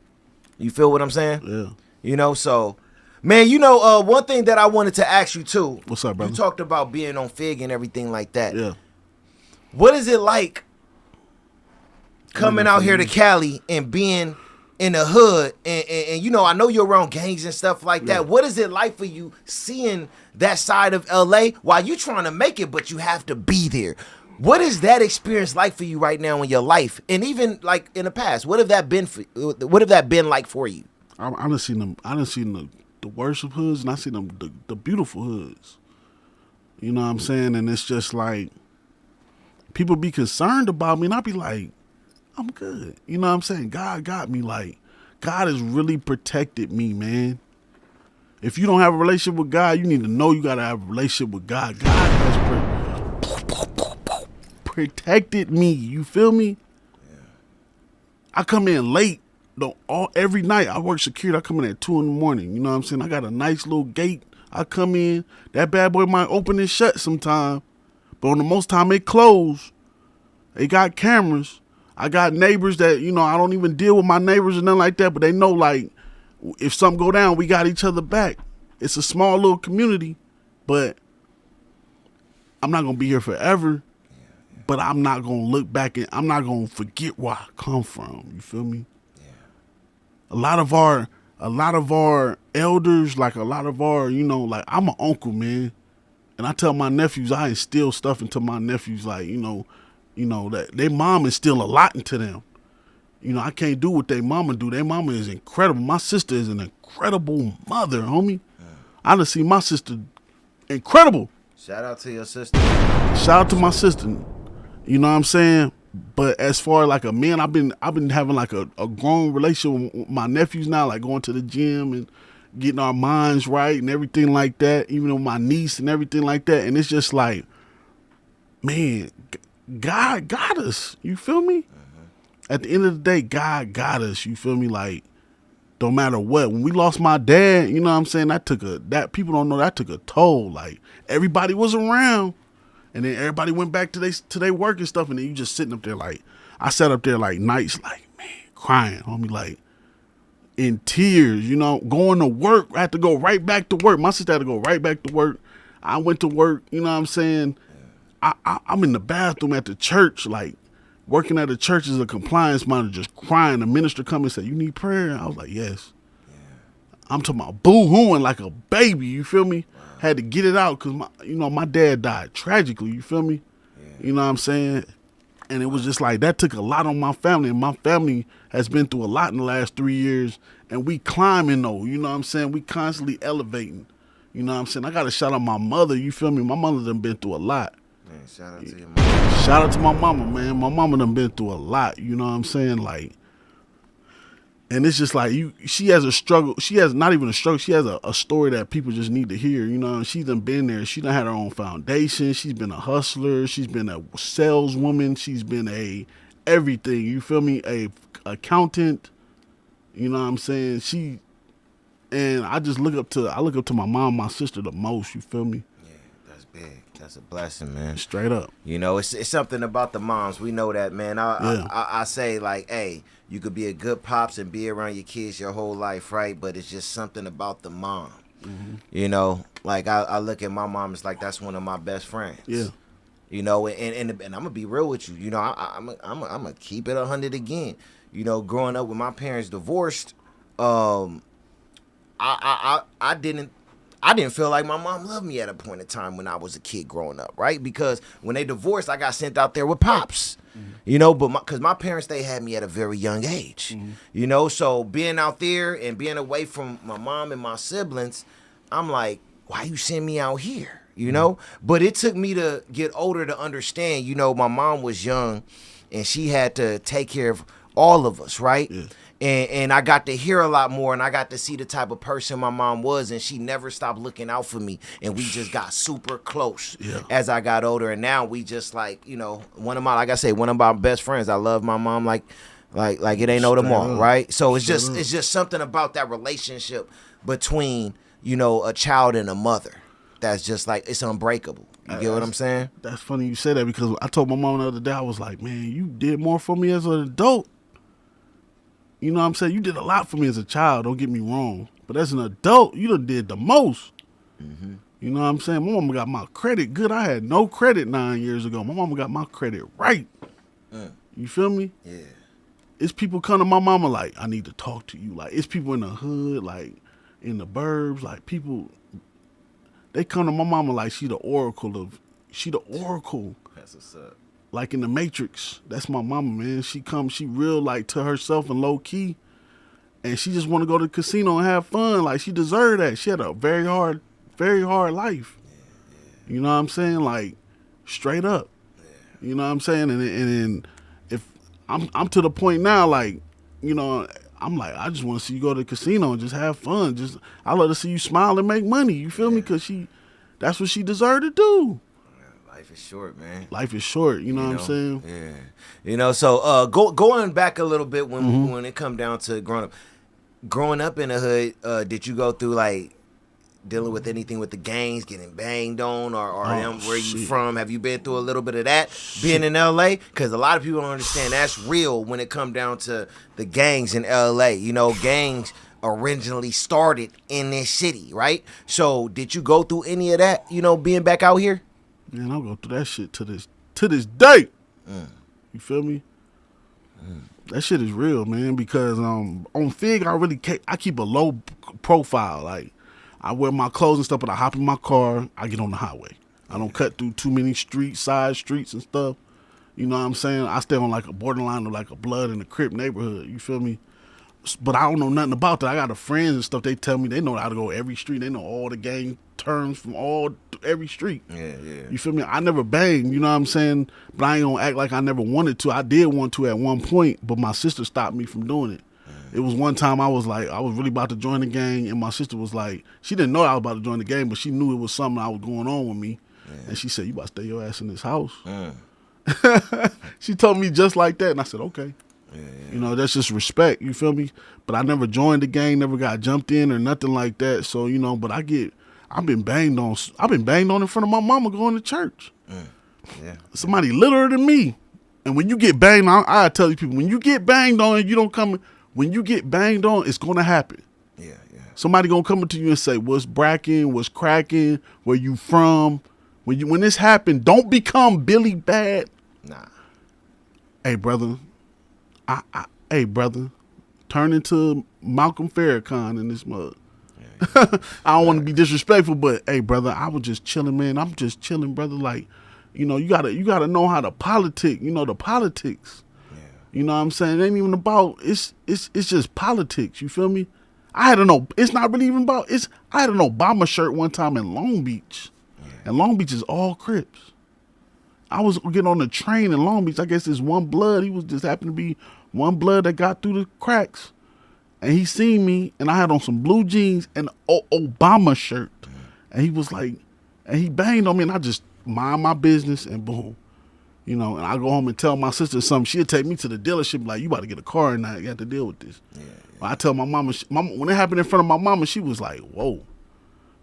S1: You feel what I'm saying?
S2: Yeah.
S1: So, man, one thing that I wanted to ask you too.
S2: What's up, brother?
S1: You talked about being on Fig and everything like that.
S2: Yeah.
S1: What is it like coming out here to Cali and being in the hood? And I know you're around gangs and stuff like that. What is it like for you seeing that side of LA while you trying to make it, but you have to be there? What is that experience like for you right now in your life, and even like in the past? What have that been like for you?
S2: I done seen them. I done seen the worst of hoods, and I seen them the beautiful hoods. You know what I'm saying? And it's just like people be concerned about me, and I be like, I'm good. You know what I'm saying? God got me. Like, God has really protected me, man. If you don't have a relationship with God, you need to know you got to have a relationship with God. God has protected me. You feel me? I come in late every night I work security. I come in at 2 in the morning. You know what I'm saying? I got a nice little gate. I come in. That bad boy might open and shut sometime, but on the most time it closed. They got cameras. I got neighbors that, I don't even deal with my neighbors or nothing like that, but they know, like, if something go down, we got each other back. It's a small little community, but I'm not going to be here forever, but I'm not going to look back and I'm not going to forget where I come from. You feel me?
S1: Yeah.
S2: A lot of our elders, like a lot of our, like I'm an uncle, man. And I tell my nephews, I instill stuff into my nephews, like, that their mom is still a lot into them. I can't do what their mama do. Their mama is incredible. My sister is an incredible mother, homie. I done see my sister incredible.
S1: Shout out to your sister.
S2: Shout out to my sister. You know what I'm saying? But as far as like a man, I've been having like a grown relationship with my nephews now, like going to the gym and getting our minds right and everything like that, even with my niece and everything like that. And it's just like, man, God got us. You feel me? At the end of the day, God got us. You feel me? Like, don't matter what. When we lost my dad, you know what I'm saying? That people don't know that took a toll. Like, everybody was around, and then everybody went back to their work and stuff, and then you just sitting up there like, I sat up there like nights, like, man, crying, homie, like in tears, going to work. I had to go right back to work. My sister had to go right back to work. I went to work, you know what I'm saying? I'm in the bathroom at the church, like, working at a church as a compliance monitor, just crying. The minister come and say, "You need prayer?" I was like, "Yes." Yeah. I'm talking about boo-hooing like a baby. You feel me? Wow. Had to get it out because my dad died tragically. You feel me? Yeah. You know what I'm saying? And it was just like that took a lot on my family, and my family has been through a lot in the last 3 years. And we climbing though. You know what I'm saying? We constantly elevating. You know what I'm saying? I got to shout out my mother. You feel me? My mother done been through a lot.
S1: Man, shout out to your mama.
S2: Shout out to my mama, man. My mama done been through a lot, you know what I'm saying? Like, and it's just like she has a struggle. She has not even a struggle. She has a story that people just need to hear, and she done been there. She done had her own foundation. She's been a hustler. She's been a saleswoman. She's been a everything, you feel me? A accountant, you know what I'm saying? And I look up to my mom, my sister the most, you feel me?
S1: Yeah, that's big. That's a blessing, man.
S2: Straight up.
S1: It's something about the moms. We know that, man. I say, like, hey, you could be a good pops and be around your kids your whole life, right? But it's just something about the mom. Mm-hmm. Like I look at my mom, it's like that's one of my best friends. Yeah. And I'm gonna be real with you. I'm gonna keep it 100 again. Growing up with my parents divorced, I didn't feel like my mom loved me at a point in time when I was a kid growing up, right? Because when they divorced, I got sent out there with pops, but because my parents, they had me at a very young age, so being out there and being away from my mom and my siblings, I'm like, why you send me out here, But it took me to get older to understand, my mom was young and she had to take care of all of us, right? Yeah. And I got to hear a lot more, and I got to see the type of person my mom was, and she never stopped looking out for me, and we just got super close as I got older, and now we just like, one of my best friends. I love my mom like it ain't no tomorrow, right? So it's just something about that relationship between, a child and a mother that's just like, it's unbreakable. You get what I'm saying?
S2: That's funny you say that, because I told my mom the other day, I was like, man, you did more for me as an adult. You know what I'm saying? You did a lot for me as a child, don't get me wrong. But as an adult, you done did the most. Mm-hmm. You know what I'm saying? My mama got my credit good. I had no credit 9 years ago. My mama got my credit right. You feel me? Yeah. It's people come to my mama like, I need to talk to you. Like, it's people in the hood, like, in the burbs, like, people, they come to my mama like she the oracle. That's what's up. Like in the Matrix, that's my mama, man. She real like to herself and low key, and she just want to go to the casino and have fun. Like, she deserved that. She had a very hard life. Yeah. You know what I'm saying? Like, straight up. Yeah. You know what I'm saying? And if I'm to the point now, like, I'm like, I just want to see you go to the casino and just have fun. I love to see you smile and make money. You feel me? Because that's what she deserved to do.
S1: Life is short, man.
S2: Life is short. You know what I'm saying?
S1: Yeah. You know, so going back a little bit when it come down to growing up in the hood, did you go through like dealing with anything with the gangs, getting banged on, or them, where you from? Have you been through a little bit of that being in LA? Because a lot of people don't understand that's real when it come down to the gangs in LA. You know, gangs originally started in this city, right? So did you go through any of that, you know, being back out here?
S2: Man, I'll go through that shit to this day. You feel me? That shit is real, man, because on Fig, I keep a low profile. Like, I wear my clothes and stuff, but I hop in my car, I get on the highway. I don't cut through too many side streets and stuff. You know what I'm saying? I stay on like a borderline of like a Blood and a Crip neighborhood. You feel me? But I don't know nothing about that. I got friends and stuff. They tell me they know how to go every street. They know all the gang terms from every street.
S1: Yeah.
S2: You feel me? I never banged, you know what I'm saying? But I ain't gonna act like I never wanted to. I did want to at one point, but my sister stopped me from doing it. It was one time I was really about to join the gang, and my sister was like, she didn't know I was about to join the gang, but she knew it was something I was going on with me. And she said, you about to stay your ass in this house. She told me just like that, and I said, okay. You know, that's just respect, you feel me? But I never joined the gang, never got jumped in or nothing like that. So, you know, but I've been banged on in front of my mama going to church. Somebody littler than me. And when you get banged on, I tell you people, when you get banged on and you don't come, when you get banged on, it's gonna happen. Somebody gonna come up to you and say, what's bracking, what's cracking, where you from? When this happened, don't become Billy Bad.
S1: Nah.
S2: Hey brother, hey brother, turn into Malcolm Farrakhan in this mug. I don't want to be disrespectful, but hey brother, I was just chilling, man. I'm just chilling, brother. Like, you know, you gotta know how to politic. You know the politics. You know what I'm saying? It ain't even about it's just politics. You feel me? I had it's not really even about I had an Obama shirt one time in Long Beach, and Long Beach is all Crips. I was getting on the train in Long Beach. I guess there's one blood. He was just happened to be one blood that got through the cracks. And he seen me, and I had on some blue jeans and an Obama shirt. And he was like, and he banged on me, and I just mind my business, and boom. You know, and I go home and tell my sister something. She'll take me to the dealership, like, you about to get a car and you have to deal with this. I tell my mama, when it happened in front of my mama, she was like, whoa.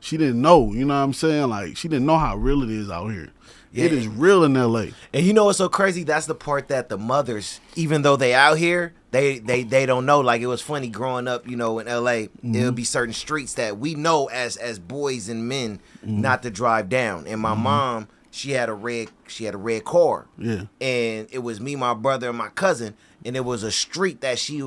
S2: She didn't know, you know what I'm saying? Like, she didn't know how real it is out here. It is real in LA.
S1: And you know what's so crazy? That's the part that the mothers, even though they out here, they don't know. Like, it was funny growing up, you know, in LA, it'll be certain streets that we know as boys and men not to drive down. And my mom, she had a red car. And it was me, my brother, and my cousin, and it was a street that she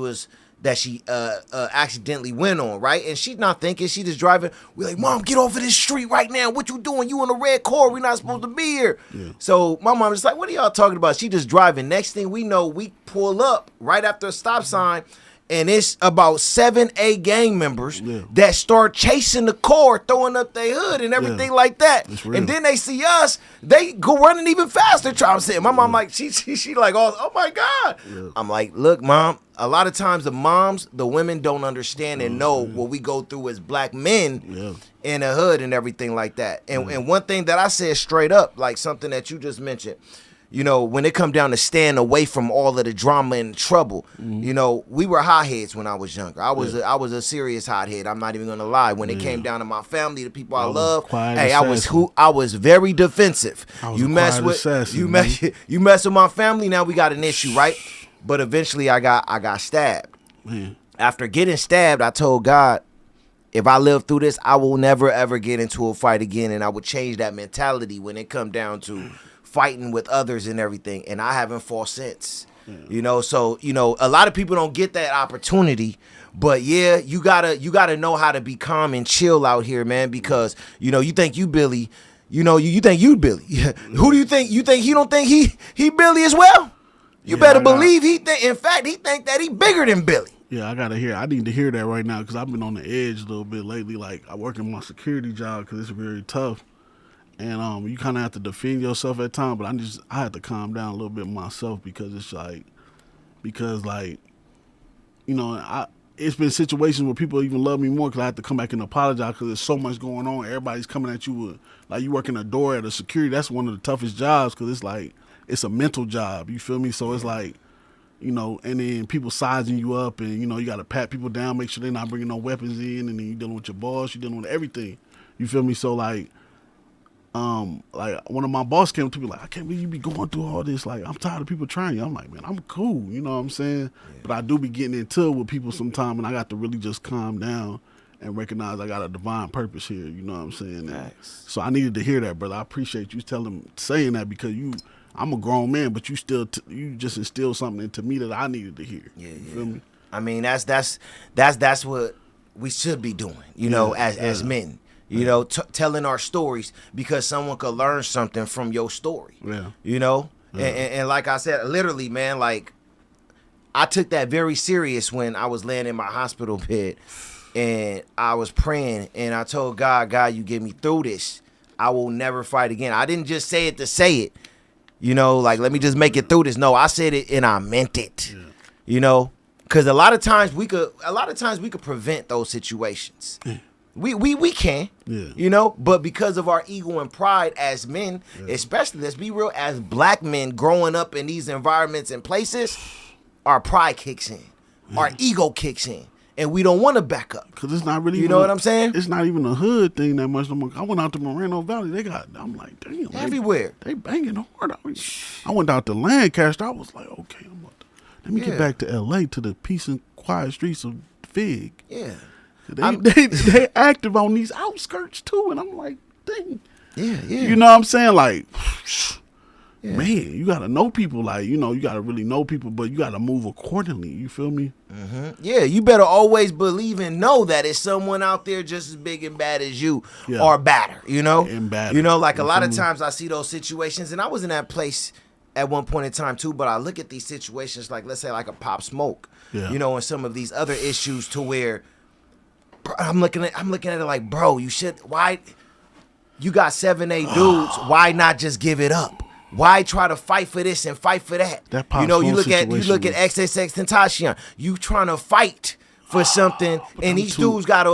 S1: accidentally went on, right? And she's not thinking, she just driving. We're like, Mom, get off of this street right now. What you doing? You in a red car. We're not supposed to be here. So my mom is like, what are y'all talking about? She just driving. Next thing we know, we pull up right after a stop sign, and it's about 7-8 gang members that start chasing the car, throwing up their hood and everything like that. And then they see us, they go running even faster, trying to say, my mom like, she like, oh my God. I'm like, look, Mom, a lot of times the women don't understand and know what we go through as black men in the hood and everything like that. And one thing that I said straight up, like something that you just mentioned, you know, when it come down to staying away from all of the drama and trouble, you know, we were hotheads when I was younger. I was a serious hothead. I'm not even gonna lie. When it came down to my family, the people I love, I was very defensive. You mess with my family, now we got an issue, right? But eventually I got stabbed. After getting stabbed, I told God, if I live through this, I will never ever get into a fight again, and I would change that mentality when it come down to fighting with others and everything. And I haven't fought since. You know, so, you know, a lot of people don't get that opportunity, but yeah, you gotta know how to be calm and chill out here, man, because, you know, you think you Billy, you know, you think you Billy. Who do you think? You think he don't think he Billy as well? You better believe in fact, he think that he bigger than Billy.
S2: Yeah, I need to hear that right now, because I've been on the edge a little bit lately. Like, I work in my security job because it's very tough. And you kind of have to defend yourself at times, but I had to calm down a little bit myself, because it's like, you know, it's been situations where people even love me more because I have to come back and apologize because there's so much going on. Everybody's coming at you with, like, you working a door at a security. That's one of the toughest jobs because it's like, it's a mental job. You feel me? So it's like, you know, and then people sizing you up and, you know, you got to pat people down, make sure they're not bringing no weapons in, and then you dealing with your boss, you dealing with everything. You feel me? So, like one of my boss came to me like, I can't believe you be going through all this. Like, I'm tired of people trying you. I'm like, man, I'm cool. You know what I'm saying? Yeah. But I do be getting into it with people sometime, and I got to really just calm down and recognize I got a divine purpose here. You know what I'm saying?
S1: Nice.
S2: So I needed to hear that, brother. I appreciate you saying that because I'm a grown man, but you still you just instilled something into me that I needed to hear.
S1: Yeah,
S2: you
S1: yeah.
S2: feel me?
S1: I mean, that's what we should be doing. You know, as men. You know, telling our stories because someone could learn something from your story. Yeah. You know? Yeah. And like I said, literally, man, like, I took that very serious when I was laying in my hospital bed and I was praying and I told God, you get me through this. I will never fight again. I didn't just say it to say it. You know, like, let me just make it through this. No, I said it and I meant it. Yeah. You know? Because a lot of times we could prevent those situations. Yeah. We can, you know, but because of our ego and pride as men, especially, let's be real, as black men growing up in these environments and places, our pride kicks in, our ego kicks in, and we don't want to back up.
S2: Because it's not really,
S1: you know what I'm saying?
S2: It's not even a hood thing that much. I went out to Moreno Valley, I'm like, damn.
S1: Everywhere.
S2: They banging hard out here. I went out to Lancaster, I was like, okay, let me get back to L.A. to the peace and quiet streets of Fig.
S1: Yeah.
S2: They active on these outskirts too, and I'm like, dang.
S1: Yeah.
S2: You know what I'm saying? Like, man, you gotta know people. Like, you know, you gotta really know people, but you gotta move accordingly. You feel me?
S1: Mm-hmm. Yeah, you better always believe and know that it's someone out there just as big and bad as you, or badder. You know,
S2: and badder.
S1: You know, like a lot of times I see those situations, and I was in that place at one point in time too. But I look at these situations, like, let's say like a Pop Smoke, you know, and some of these other issues to where. I'm looking at it like, bro, why you got 7-8 dudes, why not just give it up? Why try to fight for this and fight for that? You know, you look at XXX Tentacion, you trying to fight for something, and these dudes got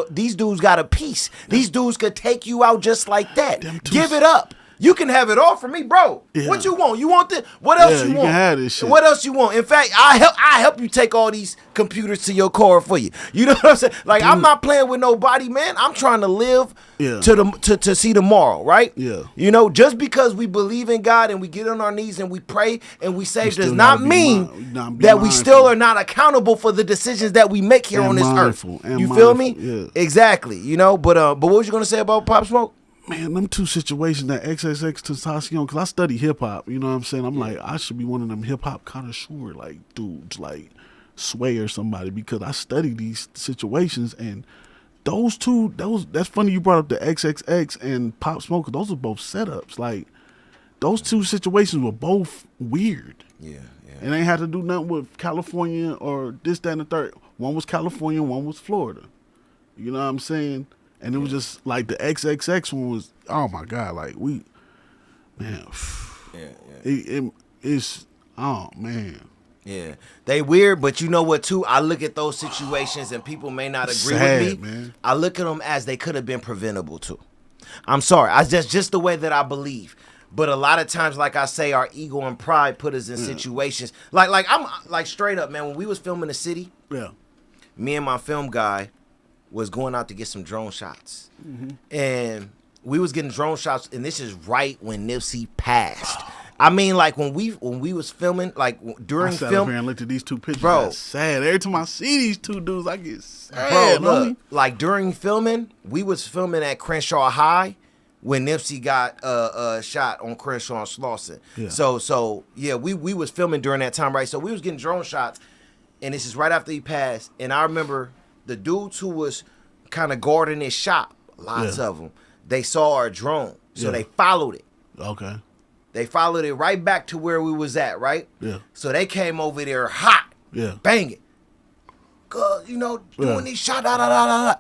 S1: a piece. These dudes could take you out just like that. Give it up. You can have it all from me, bro. Yeah. What you want? You want this? What else you want?
S2: Can have this shit.
S1: What else you want? In fact, I help you take all these computers to your car for you. You know what I'm saying? Like, I'm not playing with nobody, man. I'm trying to live to see tomorrow, right?
S2: Yeah.
S1: You know, just because we believe in God and we get on our knees and we pray and we say does not mean that we still are not accountable for the decisions that we make here on this earth. You feel me?
S2: Yeah.
S1: Exactly. You know, but what was you gonna say about Pop Smoke?
S2: Man, them two situations, that XXX Tentacion, because I study hip-hop, you know what I'm saying? I'm like, I should be one of them hip-hop connoisseur, like, dudes, like Sway or somebody, because I study these situations, and those two, that's funny you brought up the XXX and Pop Smoke, because those are both setups. Like, those two situations were both weird.
S1: Yeah.
S2: And they ain't had to do nothing with California or this, that, and the third. One was California, one was Florida. You know what I'm saying? And it was just like the XXX one was, oh my God, like it's, oh man.
S1: Yeah, they weird, but you know what too? I look at those situations and people may not agree with me. Man. I look at them as they could have been preventable too. I'm sorry, just the way that I believe. But a lot of times, like I say, our ego and pride put us in situations. Like I'm like straight up, man. When we was filming the city, me and my film guy was going out to get some drone shots. Mm-hmm. And we was getting drone shots, and this is right when Nipsey passed. I mean, like, when we was filming, like, during film. I sat up here and
S2: looked at these two pictures.
S1: Bro.
S2: That's sad. Every time I see these two dudes, I get sad.
S1: Bro, look, like, during filming, we was filming at Crenshaw High when Nipsey got shot on Crenshaw and Slauson. Yeah. So we was filming during that time, right? So we was getting drone shots, and this is right after he passed. And I remember the dudes who was kind of guarding his shop, lots of them, they saw our drone. So they followed it.
S2: Okay.
S1: They followed it right back to where we was at, right?
S2: Yeah.
S1: So they came over there hot.
S2: Yeah.
S1: Banging. Cause, you know, doing these shots, I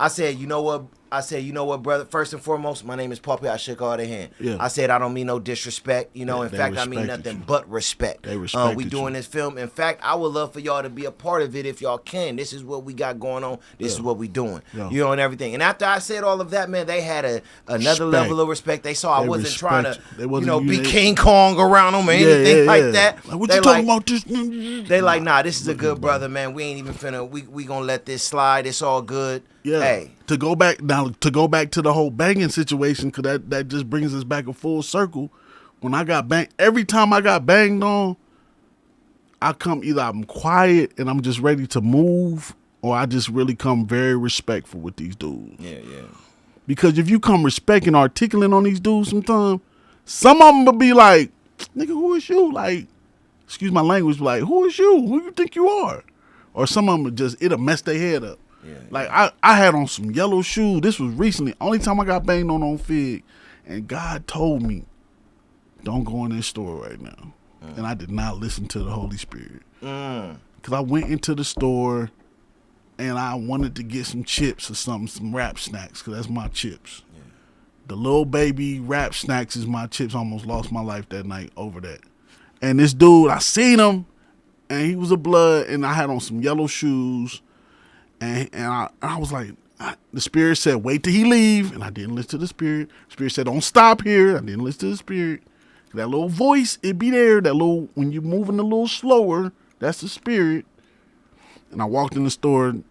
S1: said, you know what? I said, you know what, brother? First and foremost, my name is Paul P. I shook all their hand.
S2: Yeah.
S1: I said I don't mean no disrespect. You know,
S2: Yeah,
S1: in
S2: they
S1: fact, I mean
S2: respected
S1: nothing
S2: you.
S1: but respect.
S2: They respected
S1: we doing
S2: you.
S1: this film. In fact, I would love for y'all to be a part of it if y'all can. This is what we got going on. This is what we doing.
S2: Yeah.
S1: You know, and everything. And after I said all of that, man, they had another
S2: Respect.
S1: level of respect. They saw I
S2: They
S1: wasn't trying to,
S2: respect you. They wasn't-
S1: be
S2: they-
S1: King Kong around them or anything like that.
S2: Like, what
S1: They
S2: you talking about this?
S1: They like, nah, this is a good brother, man. We ain't even finna, we gonna let this slide. It's all good.
S2: Yeah.
S1: Hey.
S2: To go back to the whole banging situation, because that just brings us back a full circle. When I got banged, every time I got banged on, either I'm quiet and I'm just ready to move, or I just really come very respectful with these dudes.
S1: Yeah.
S2: Because if you come respecting, articulate on these dudes sometimes, some of them will be like, nigga, who is you? Like, excuse my language, but like, who is you? Who you think you are? Or some of them it'll mess their head up.
S1: Yeah,
S2: like, I had on some yellow shoes. This was recently. Only time I got banged on Fig. And God told me, don't go in this store right now. And I did not listen to the Holy Spirit. Because I went into the store and I wanted to get some chips or something, some Rap Snacks, because that's my chips. Yeah. The little baby Rap Snacks is my chips. I almost lost my life that night over that. And this dude, I seen him, and he was a blood, and I had on some yellow shoes, and I was like, the Spirit said, wait till he leave, and I didn't listen to the Spirit. The Spirit said, don't stop here. I didn't listen to the Spirit. That little voice, it be there. That little, when you're moving a little slower, that's the Spirit. And I walked in the store and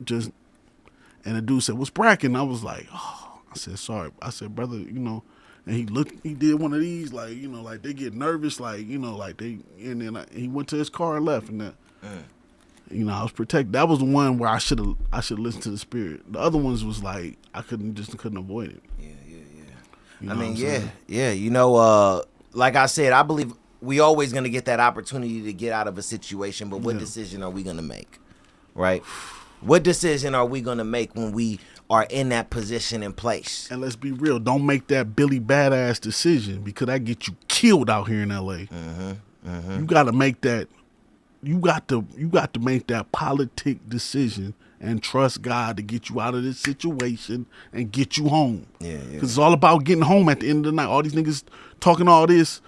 S2: the dude said, what's bracking? I was like, oh, I said, sorry. I said, brother, and he did one of these, like, like they get nervous, like, like and then he went to his car and left, and that, I was protected. That was the one where I should listen to the Spirit. The other ones was like, I couldn't avoid it.
S1: Yeah. I mean, yeah. Like I said, I believe we always going to get that opportunity to get out of a situation, but what decision are we going to make? Right? What decision are we going to make when we are in that position in place?
S2: And let's be real, don't make that Billy Badass decision, because that gets you killed out here in LA. You got to make that. You got to make that politic decision and trust God to get you out of this situation and get you home. Yeah. Because it's all about getting home at the end of the night. All these niggas talking all this.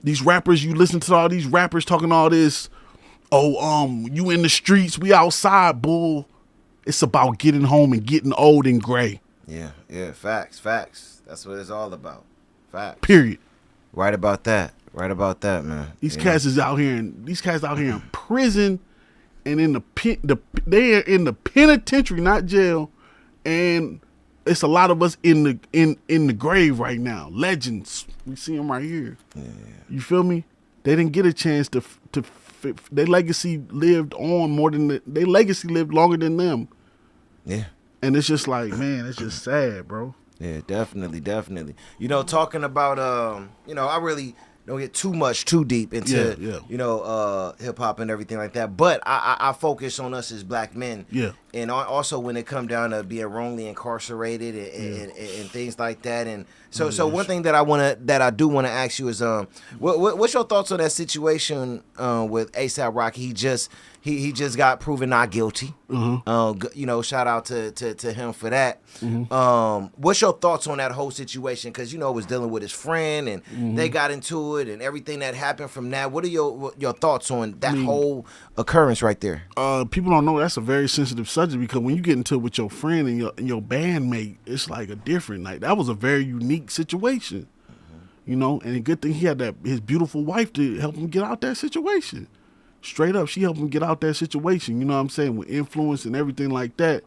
S2: These rappers, you listen to all these rappers talking all this. Oh, you in the streets, we outside, bull. It's about getting home and getting old and gray.
S1: Yeah. Facts. That's what it's all about. Facts.
S2: Period.
S1: Right about that, man.
S2: These cats out here in prison and in they're in the penitentiary, not jail, and it's a lot of us in the grave right now. Legends, we see them right here. Yeah. You feel me? They didn't get a chance to their legacy lived on more than their legacy lived longer than them.
S1: Yeah.
S2: And it's just like, man, it's just sad, bro.
S1: Yeah, definitely. Talking about I really don't get too deep into hip hop and everything like that. But I focus on us as black men. Yeah. And also when it come down to being wrongly incarcerated and things like that. And so one thing that I do want to ask you is what's your thoughts on that situation with A$AP Rocky? He just got proven not guilty. Shout out to him for that. What's your thoughts on that whole situation? Because it was dealing with his friend, and they got into it, and everything that happened from that. What are your thoughts on that whole occurrence right there?
S2: People don't know that's a very sensitive subject, because when you get into it with your friend and your bandmate, it's like a different. Like, that was a very unique situation, and a good thing he had his beautiful wife to help him get out that situation. Straight up, she helped him get out that situation, you know what I'm saying, with influence and everything like that.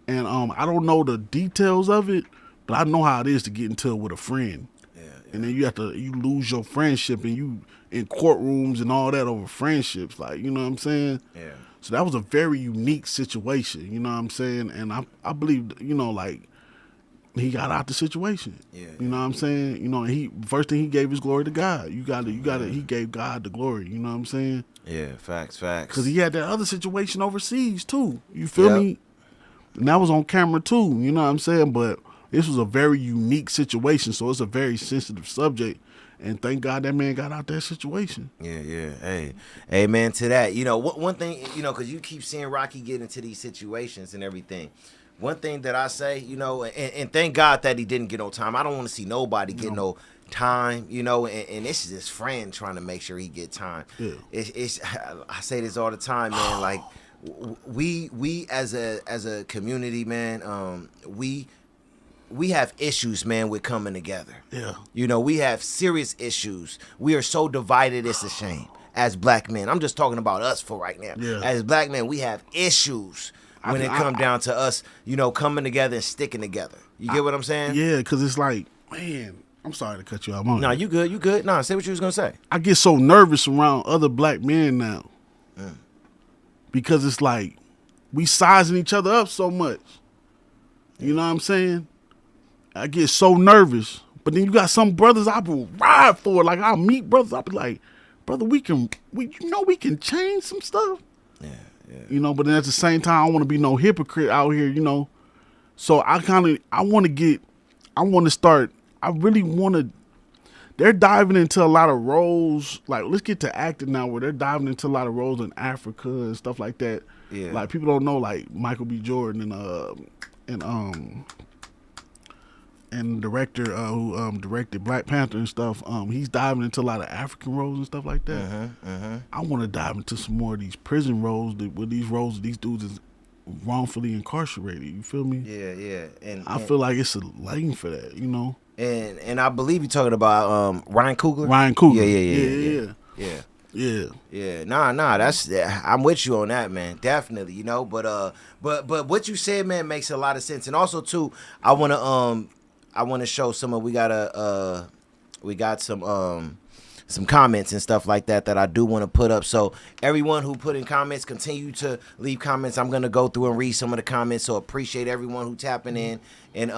S2: And I don't know the details of it, but I know how it is to get into it with a friend. Yeah. And then you lose your friendship, and you in courtrooms and all that over friendships, like, you know what I'm saying? Yeah. So that was a very unique situation, you know what I'm saying? And I believe, like, he got out the situation. Yeah. You know what I'm saying? He first thing he gave his glory to God. He gave God the glory, you know what I'm saying?
S1: Yeah, facts.
S2: Because he had that other situation overseas too. You feel me? And that was on camera too, you know what I'm saying? But this was a very unique situation, so it's a very sensitive subject. And thank God that man got out that situation.
S1: Yeah. Hey, amen to that. One thing, because you keep seeing Rocky get into these situations and everything. one thing that I say, you know, and thank God that he didn't get no time. I don't want to see nobody get no time, you know, and this is his friend trying to make sure he get time.
S2: Yeah.
S1: It's I say this all the time, man. Like we as a community, man, we have issues, man, with coming together.
S2: Yeah.
S1: You know, we have serious issues. We are so divided, it's a shame. As black men, I'm just talking about us for right now.
S2: Yeah.
S1: As black men, we have issues when it comes down to us, you know, coming together and sticking together. You get what I'm saying?
S2: Yeah, because it's like, man, I'm sorry to cut you off.
S1: No, you good. You good. No, say what you was going to say.
S2: I get so nervous around other black men now because it's like we sizing each other up so much. You know what I'm saying? I get so nervous. But then you got some brothers I will ride for. Like, I'll meet brothers. I'll be like, brother, we can change some stuff.
S1: Yeah.
S2: You know, but then at the same time, I don't want to be no hypocrite out here, you know. So I really want to, they're diving into a lot of roles. Like, let's get to acting now, where they're diving into a lot of roles in Africa and stuff like that.
S1: Yeah.
S2: Like, people don't know, like, Michael B. Jordan and the director who directed Black Panther and stuff, he's diving into a lot of African roles and stuff like that. I want to dive into some more of these prison roles, these dudes is wrongfully incarcerated. You feel me?
S1: Yeah. And
S2: I feel like it's a lane for that, you know?
S1: And I believe you're talking about Ryan Coogler.
S2: Ryan Coogler.
S1: Yeah. Nah. That's I'm with you on that, man. Definitely, you know. But what you said, man, makes a lot of sense. And also too, I wanna show some of we got some comments and stuff like that I do want to put up. So everyone who put in comments, continue to leave comments. I'm gonna go through and read some of the comments. So appreciate everyone who tapping in and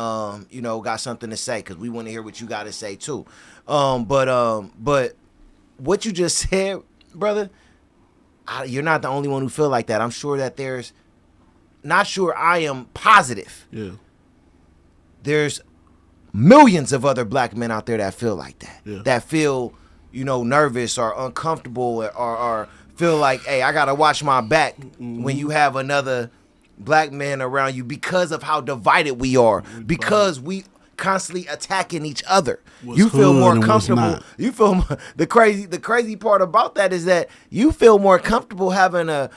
S1: you know, got something to say, because we want to hear what you got to say too. But what you just said, brother, you're not the only one who feel like that. I'm sure that I am positive.
S2: Yeah.
S1: There's millions of other black men out there that feel like that.
S2: Yeah.
S1: That feel, you know, nervous or uncomfortable or feel like, hey, I gotta watch my back when you have another black man around you, because of how divided we are, because we constantly attacking each other. You feel more comfortable. You feel the crazy part about that is that you feel more comfortable having a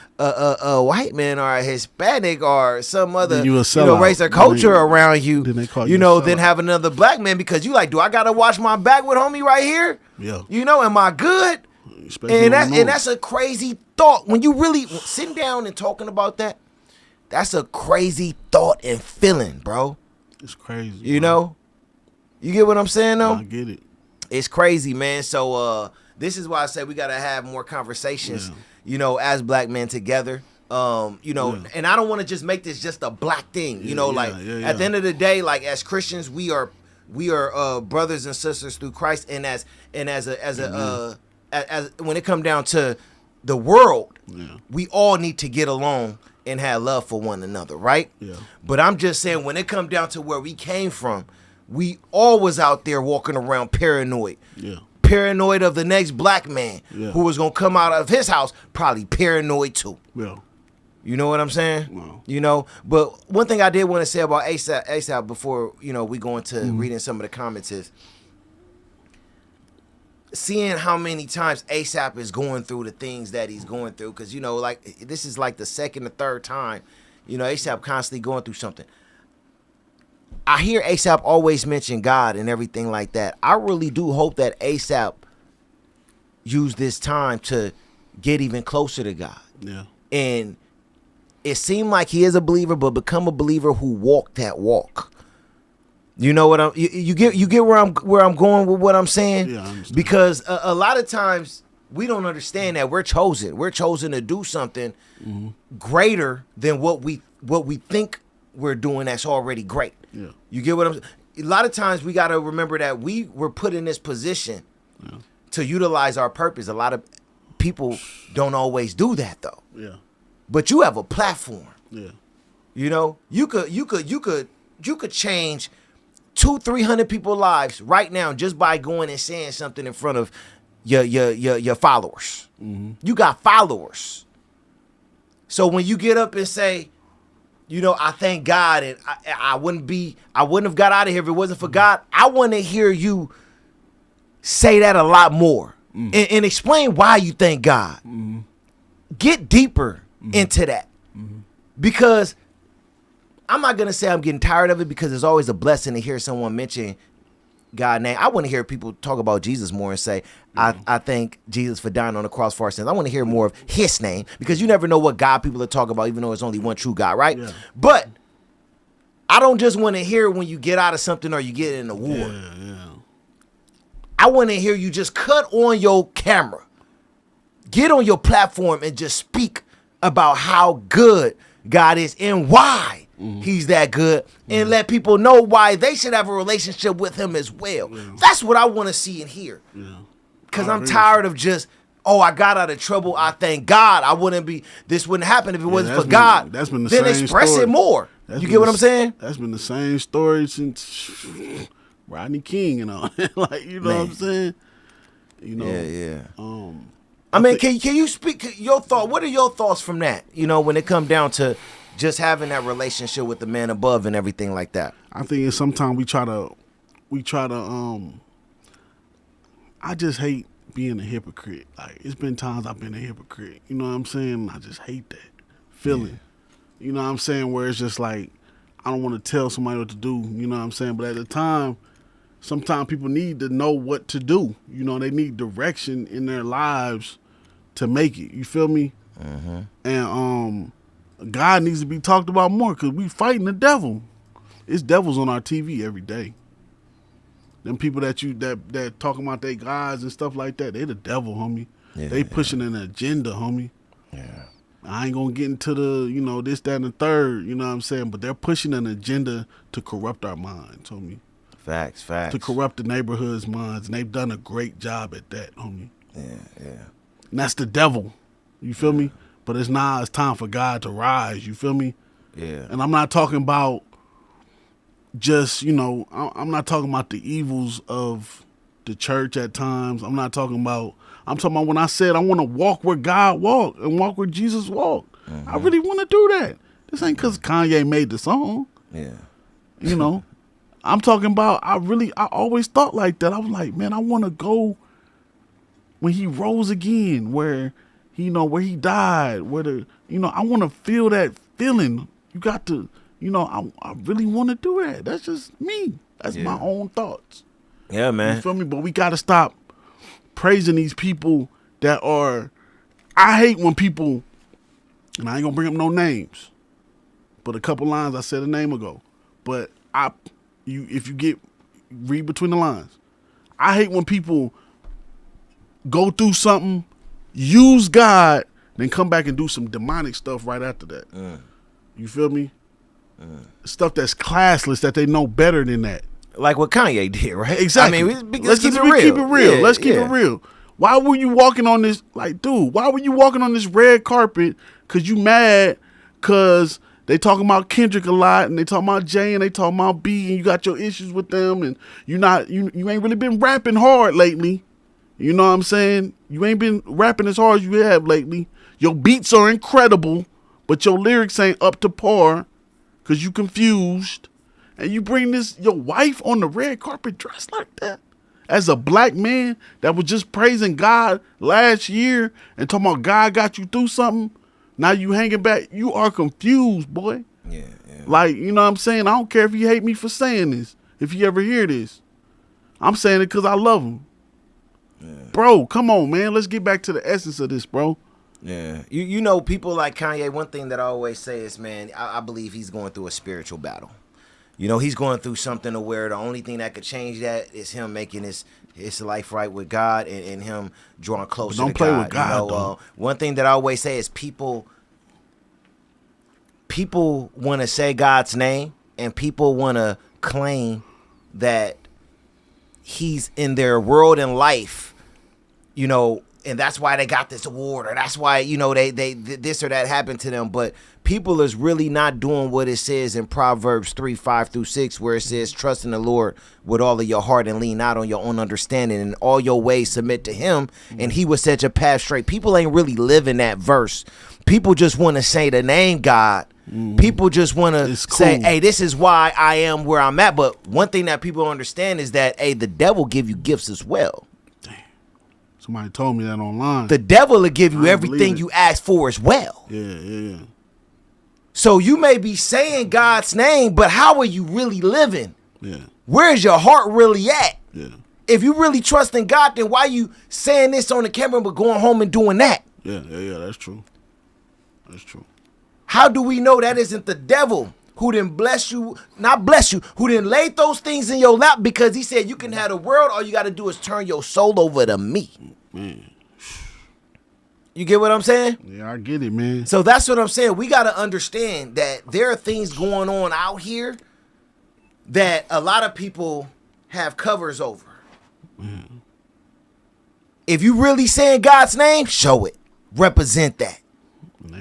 S1: white man or a Hispanic or some other race or culture around you, than having another black man, because you like, do I gotta watch my back with homie right here?
S2: Yeah.
S1: You know, am I good? And that's a crazy thought. When you really sitting down and talking about that, that's a crazy thought and feeling, bro.
S2: It's crazy.
S1: You know? You get what I'm saying, though?
S2: I get it.
S1: It's crazy, man. So this is why I say we got to have more conversations, you know, as black men together. And I don't want to just make this just a black thing. You know, at the end of the day, like, as Christians, we are brothers and sisters through Christ, and as when it come down to the world, we all need to get along and have love for one another, right?
S2: Yeah.
S1: But I'm just saying, when it come down to where we came from, we all was out there walking around paranoid.
S2: Yeah.
S1: Paranoid of the next black man who was gonna come out of his house, probably paranoid too.
S2: Yeah.
S1: You know what I'm saying?
S2: Wow.
S1: You know, but one thing I did want to say about ASAP before, you know, we go into reading some of the comments is seeing how many times ASAP is going through the things that he's going through, because, you know, like, this is like the second or third time, you know, ASAP constantly going through something. I hear ASAP always mention God and everything like that. I really do hope that ASAP use this time to get even closer to God.
S2: Yeah.
S1: And it seemed like he is a believer, but become a believer who walked that walk. You know what you get where I'm going with what I'm saying?
S2: Yeah, I understand.
S1: Because a lot of times we don't understand that we're chosen. We're chosen to do something greater than what we think we're doing that's already great.
S2: Yeah.
S1: You get what I'm saying? A lot of times we got to remember that we were put in this position to utilize our purpose. A lot of people don't always do that though.
S2: Yeah.
S1: But you have a platform.
S2: Yeah.
S1: You know, you could change 200-300 people's lives right now just by going and saying something in front of your followers. You got followers. So when you get up and say, I thank God, and I wouldn't have got out of here if it wasn't for God. I want to hear you say that a lot more, and explain why you thank God. Get deeper into that, because I'm not gonna say I'm getting tired of it, because it's always a blessing to hear someone mention God's name. I want to hear people talk about Jesus more and say, I thank Jesus for dying on the cross for our sins. I want to hear more of his name, because you never know what God people are talking about, even though it's only one true God, right? Yeah. But I don't just want to hear when you get out of something or you get in a war.
S2: Yeah.
S1: I want to hear you just cut on your camera, get on your platform, and just speak about how good God is and why he's that good, and let people know why they should have a relationship with him as well. That's what I want to see and hear. Because I'm tired of just, I got out of trouble, I thank God. This wouldn't happen if it wasn't for God.
S2: That's been the
S1: then
S2: same
S1: express
S2: story.
S1: It more. You get what I'm saying?
S2: That's been the same story since Rodney King and all. Like, you know what I'm saying?
S1: Yeah. I mean, can you speak your thought? What are your thoughts from that? When it come down to just having that relationship with the man above and everything like that.
S2: I think sometimes we try to I just hate being a hypocrite. Like, it's been times I've been a hypocrite. You know what I'm saying? I just hate that feeling. Yeah. You know what I'm saying? Where it's just like, I don't want to tell somebody what to do. You know what I'm saying? But at the time, sometimes people need to know what to do. They need direction in their lives to make it. You feel me? And God needs to be talked about more, because we fighting the devil. It's devils on our TV every day. Them people that talking about they gods and stuff like that, they the devil, homie. Yeah, they pushing an agenda, homie. Yeah. I ain't gonna get into the, this, that, and the third, you know what I'm saying? But they're pushing an agenda to corrupt our minds, homie.
S1: Facts.
S2: To corrupt the neighborhood's minds, and they've done a great job at that, homie.
S1: Yeah.
S2: And that's the devil. You feel me? But it's time for God to rise. You feel me?
S1: Yeah.
S2: And I'm not talking about just, I'm not talking about the evils of the church at times. I'm talking about when I said I want to walk where God walked and walk where Jesus walked. I really want to do that. This ain't because Kanye made the song.
S1: Yeah.
S2: I'm talking about, I always thought like that. I was like, man, I want to go when he rose again, where he died, I want to feel that feeling. You got to, I really want to do that. That's just me. That's my own thoughts.
S1: Yeah, man.
S2: You feel me? But we got to stop praising these people that are, I hate when people, and I ain't going to bring up no names, but a couple lines I said a name ago. But if you read between the lines, I hate when people go through something, use God, then come back and do some demonic stuff right after that. You feel me? Stuff that's classless, that they know better than that.
S1: Like what Kanye did, right?
S2: Exactly.
S1: I mean, let's keep it real.
S2: Yeah, let's keep it real. Why were you walking on this, why were you walking on this red carpet? Because you mad because they talking about Kendrick a lot, and they talking about Jay, and they talking about B, and you got your issues with them, and you ain't really been rapping hard lately. You know what I'm saying? You ain't been rapping as hard as you have lately. Your beats are incredible, but your lyrics ain't up to par because you confused. And you bring your wife on the red carpet dressed like that? As a black man that was just praising God last year and talking about God got you through something, now you hanging back. You are confused, boy.
S1: Yeah.
S2: Like, you know what I'm saying? I don't care if you hate me for saying this, if you ever hear this. I'm saying it because I love him. Yeah. Bro, come on, man. Let's get back to the essence of this, bro.
S1: Yeah. People like Kanye, one thing that I always say is, man, I believe he's going through a spiritual battle. He's going through something to where the only thing that could change that is him making his life right with God and him drawing closer to God.
S2: Don't play with God,
S1: one thing that I always say is people want to say God's name, and people want to claim that he's in their world and life, and that's why they got this award, or that's why, you know, they this or that happened to them. But people is really not doing what it says in Proverbs 3:5-6, where it says, trust in the Lord with all of your heart and lean not on your own understanding, and all your ways submit to him, and he will set your path straight. People ain't really living that verse. People just want to say the name God. People just want to say, hey, this is why I am where I'm at. But one thing that people don't understand is that, hey, the devil give you gifts as well.
S2: Damn. Somebody told me that online.
S1: The devil will give you everything you ask for as well.
S2: Yeah.
S1: So you may be saying God's name, but how are you really living?
S2: Yeah.
S1: Where's your heart really at?
S2: Yeah.
S1: If you really trust in God, then why you saying this on the camera but going home and doing that?
S2: Yeah, that's true. That's true.
S1: How do we know that isn't the devil who didn't who didn't lay those things in your lap because he said you can have the world, all you got to do is turn your soul over to me.
S2: Man.
S1: You get what I'm saying?
S2: Yeah, I get it, man.
S1: So that's what I'm saying. We got to understand that there are things going on out here that a lot of people have covers over.
S2: Man.
S1: If you really saying God's name, show it. Represent that.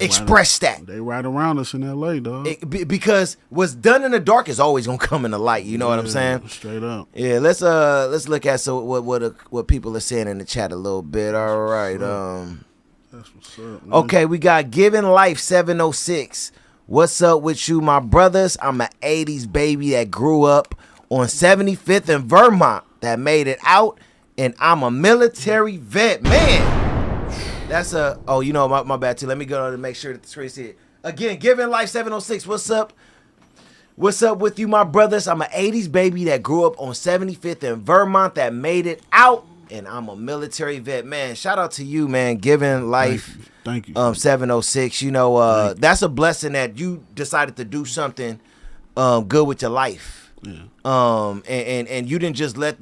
S1: Express that.
S2: They right around us in L.A., dog.
S1: Because what's done in the dark is always gonna come in the light. You know what I'm saying?
S2: Straight up.
S1: Yeah. Let's look at what people are saying in the chat a little bit. All right.
S2: That's what's up, man.
S1: Okay, we got Giving Life 706. What's up with you, my brothers? I'm an 80s baby that grew up on 75th in Vermont that made it out, and I'm a military vet, man. That's my bad too. Let me go to make sure that the screen's here. Again, Giving Life 706. What's up? What's up with you, my brothers? I'm an 80s baby that grew up on 75th in Vermont that made it out, and I'm a military vet. Man, shout out to you, man. Giving Life
S2: Thank you.
S1: 706. You know, that's a blessing that you decided to do something good with your life.
S2: Yeah.
S1: And you didn't let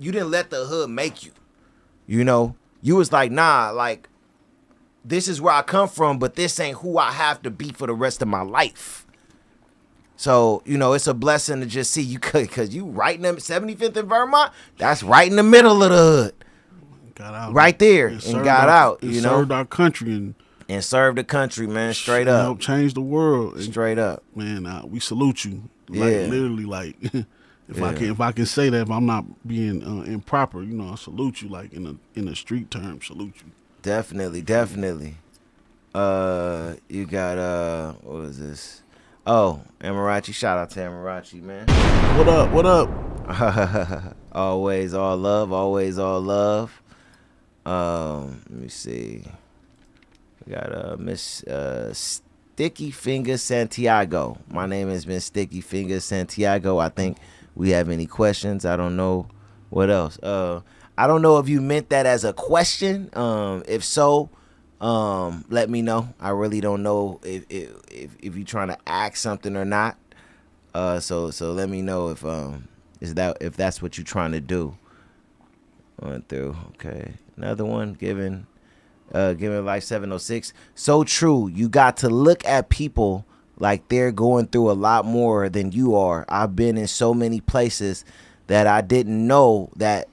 S1: the hood make you. You know, you was like, nah, like, this is where I come from, but this ain't who I have to be for the rest of my life. So, you know, it's a blessing to just see you, because you right in the 75th in Vermont, that's right in the middle of the hood.
S2: Got out.
S1: Right there, and got out, you know.
S2: Served our country
S1: and served the country, man, straight up.
S2: Helped change the world.
S1: Straight up.
S2: Man, we salute you. Like,
S1: Yeah.
S2: literally, like, if I can say that, if I'm not being improper, you know, I salute you, like, in a street term, salute you.
S1: Definitely. You got what was this? Oh, Amarachi. Shout out to Amarachi, man.
S2: What up?
S1: Always all love. Let me see. We got Miss Sticky Fingers Santiago. My name is Miss Sticky Fingers Santiago. I think we have any questions. I don't know what else. I don't know if you meant that as a question. If so, let me know. I really don't know if you're trying to ask something or not. So let me know if that's what you're trying to do. Went through. Okay, another one. Giving Life 706. So true. You got to look at people like they're going through a lot more than you are. I've been in so many places that I didn't know that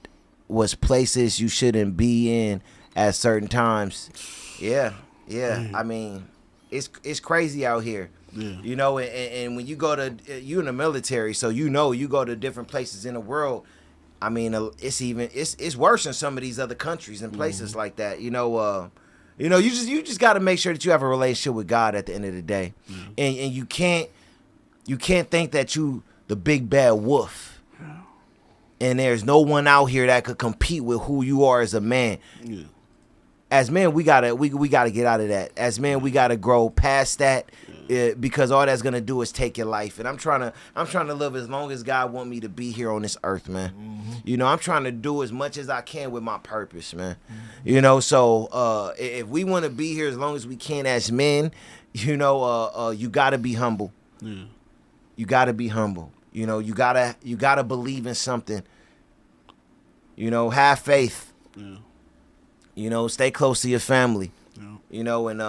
S1: was places you shouldn't be in at certain times. Yeah. I mean, it's crazy out here.
S2: Yeah.
S1: You know, and when you go to you in the military, so you know you go to different places in the world. I mean, it's worse in some of these other countries and places like that. You know, you just got to make sure that you have a relationship with God at the end of the day, and you can't think that you the big bad wolf. And there's no one out here that could compete with who you are as a man.
S2: Yeah.
S1: As men, we gotta get out of that. As men, we gotta grow past that, because all that's gonna do is take your life. And I'm trying to live as long as God want me to be here on this earth, man. Mm-hmm. You know, I'm trying to do as much as I can with my purpose, man. Mm-hmm. You know, so if we want to be here as long as we can as men, you know, you gotta be humble.
S2: Yeah.
S1: You gotta be humble. You know, you gotta believe in something. You know, have faith.
S2: Yeah.
S1: You know, stay close to your family.
S2: Yeah.
S1: You know, and